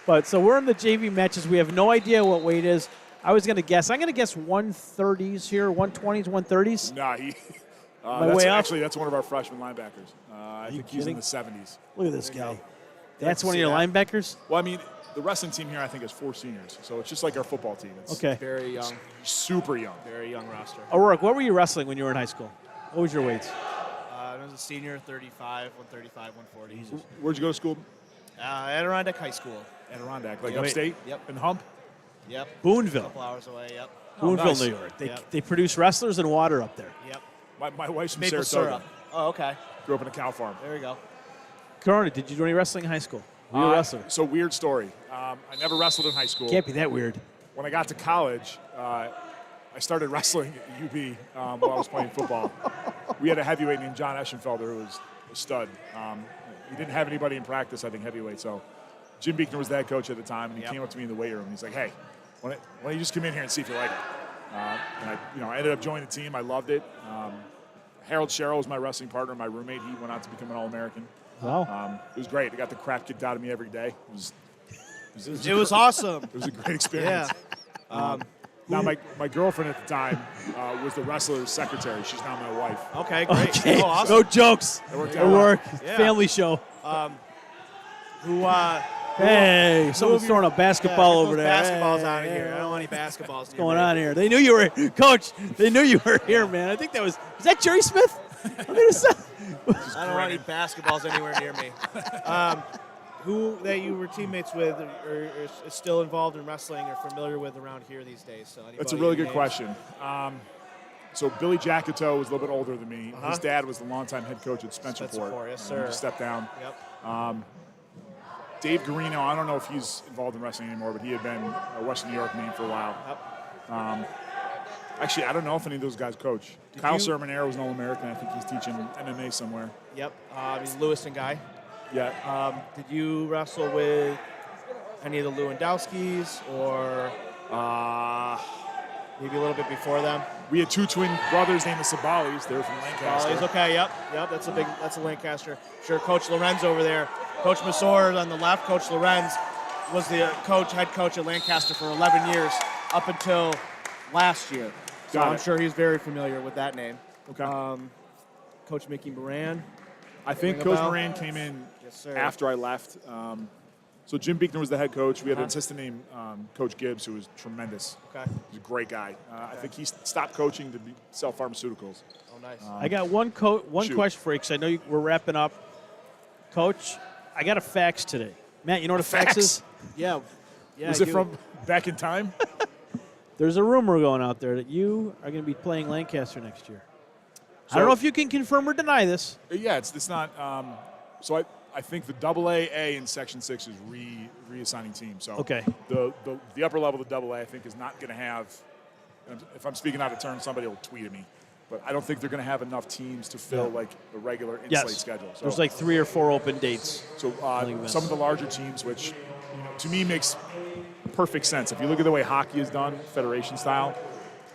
But so we're in the JV matches. We have no idea what weight is. I was going to guess. I'm going to guess 130s here, 120s, 130s. Nah, that's one of our freshman linebackers. I think he's in the 70s. Look at this There you guy. go. That's one of See your that? linebackers? Well, I mean, the wrestling team here I think is 4 seniors, so it's just like our football team. It's Okay. Very young, super young. very young roster. O'Rourke, what were you wrestling when you were in high school? What was your weights? I was a senior, 35, 135, 140. Where'd you go to school? Adirondack High School. Adirondack, like Yep. upstate? Yep. In Hump? Yep. Booneville. A couple hours away. Yep. Booneville, nice. New York. Yep. They produce wrestlers and water up there. Yep. My wife's from Maple Saratoga. syrup. Oh, okay. Grew up in a cow farm. There we go. Corona, did you do any wrestling in high school? Were you a wrestler? So weird story. I never wrestled in high school. Can't be that weird. When I got to college, I started wrestling at UB while I was playing football. We had a heavyweight named John Eschenfelder who was a stud. We didn't have anybody in practice, I think, heavyweight. So Jim Beekner was the head coach at the time, and he came up to me in the weight room. He's like, "Hey, why don't you just come in here and see if you like it?" And I ended up joining the team. I loved it. Harold Sherrill was my wrestling partner, my roommate. He went on to become an All-American. Wow. It was great. I got the crap kicked out of me every day. It was awesome. It was a great experience. Yeah. Now, my girlfriend at the time was the wrestler's secretary. She's now my wife. Okay, great. Okay. Oh, awesome. No jokes. That worked out. O'Rourke, Yeah. family show. Who? Hey, someone's throwing a basketball over there. Basketballs Hey, out of hey, here. I don't want any basketballs. What's going on here? They knew you were, Coach. They knew you were here, man. I think that was that Jerry Smith? I think it was. I don't want any basketballs anywhere near me. Who that you were teammates with or is still involved in wrestling or familiar with around here these days? So That's a anybody, really good names? question. So Billy Jackito was a little bit older than me. His dad was the longtime head coach at Spencerport. Spencerport, yes, He sir. just stepped down. Yep. Dave Garino, I don't know if he's involved in wrestling anymore, but he had been a Western New York name for a while. Yep. Actually, I don't know if any of those guys coach. Kyle you- Sermonero was an All-American. I think he's teaching MMA somewhere. Yep. He's a Lewiston guy. Yeah. Did you wrestle with any of the Lewandowskis or maybe a little bit before them? We had 2 twin brothers named the Sabalis. They were from Lancaster. Volleys, okay, yep. That's a Lancaster. Sure, Coach Lorenz over there. Coach Masor on the left. Coach Lorenz was the head coach at Lancaster for 11 years up until last year. So Got I'm it. sure he's very familiar with that name. Okay. Coach Mickey Moran. I think Ring a Coach bell? Moran came in Yes, sir. after I left. So Jim Beekner was the head coach. We had an assistant named Coach Gibbs, who was tremendous. Okay. He's a great guy. I think he stopped coaching to sell pharmaceuticals. Oh, nice. I got one Shoot. question for you because I know we're wrapping up. Coach, I got a fax today. Matt, you know what a fax is? yeah. Yeah. Was it from back in time? There's a rumor going out there that you are going to be playing Lancaster next year. I don't know if you can confirm or deny this. Yeah, it's not. So I think the AA in Section 6 is reassigning teams. So Okay. the upper level of the AA I think is not going to have. And if I'm speaking out of turn, somebody will tweet at me. But I don't think they're going to have enough teams to fill like a regular in-slate Yes. schedule. So, There's like 3 or 4 open dates. so believe this. some of the larger teams, which to me makes perfect sense. If you look at the way hockey is done, federation style,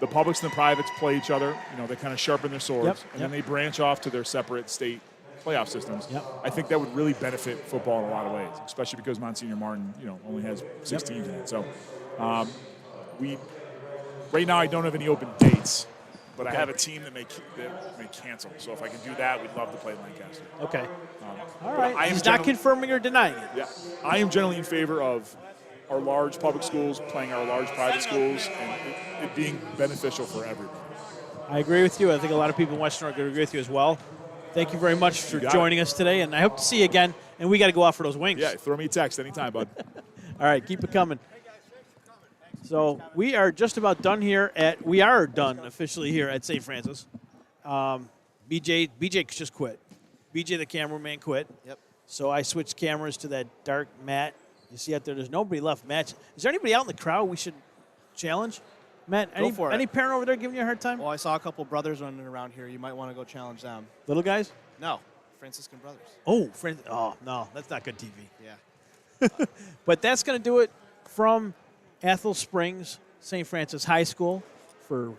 the publics and the privates play each other. They kind of sharpen their swords, Yep, and yep. then they branch off to their separate state playoff systems. Yep. I think that would really benefit football in a lot of ways, especially because Monsignor Martin, only has 6 teams in it. So, right now I don't have any open dates, but I have a team that may cancel. So if I can do that, we'd love to play Lancaster. Okay. All but right. I am He's not generally- confirming or denying it. Yeah, I am generally in favor of our large public schools playing our large private schools and it being beneficial for everybody. I agree with you. I think a lot of people in Western Oregon agree with you as well. Thank you very much for got joining us today, and I hope to see you again. And we got to go out for those wings. Yeah, throw me a text anytime, bud. All right, keep it coming. So we are just about done here we are done officially here at St. Francis. BJ just quit. BJ, the cameraman, quit. Yep. So I switched cameras to that dark Matt. You see out there, there's nobody left. Matt, is there anybody out in the crowd we should challenge? Matt, for it. any parent over there giving you a hard time? Well, I saw a couple brothers running around here. You might want to go challenge them. Little guys? No, Franciscan brothers. Oh, friends. Oh, no, that's not good TV. Yeah. But that's going to do it from Athol Springs, St. Francis High School. For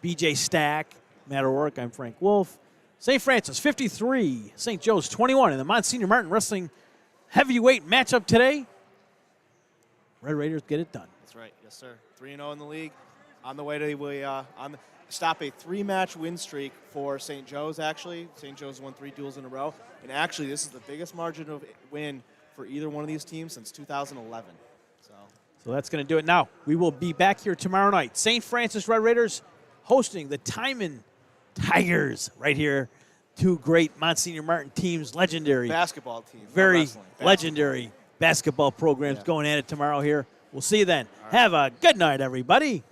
BJ Stack, Matt O'Rourke, I'm Frank Wolf. St. Francis 53, St. Joe's 21 in the Monsignor Martin Wrestling heavyweight matchup today. Red Raiders get it done. That's right. Yes, sir. 3-0 in the league. On the way to stop a 3-match win streak for St. Joe's, actually. St. Joe's won 3 duels in a row. And actually, this is the biggest margin of win for either one of these teams since 2011. So that's going to do it. Now, we will be back here tomorrow night. St. Francis Red Raiders hosting the Timon Tigers right here. 2 great Monsignor Martin teams, legendary. Basketball team. Very legendary basketball programs going at it tomorrow here. We'll see you then. Have a good night, everybody.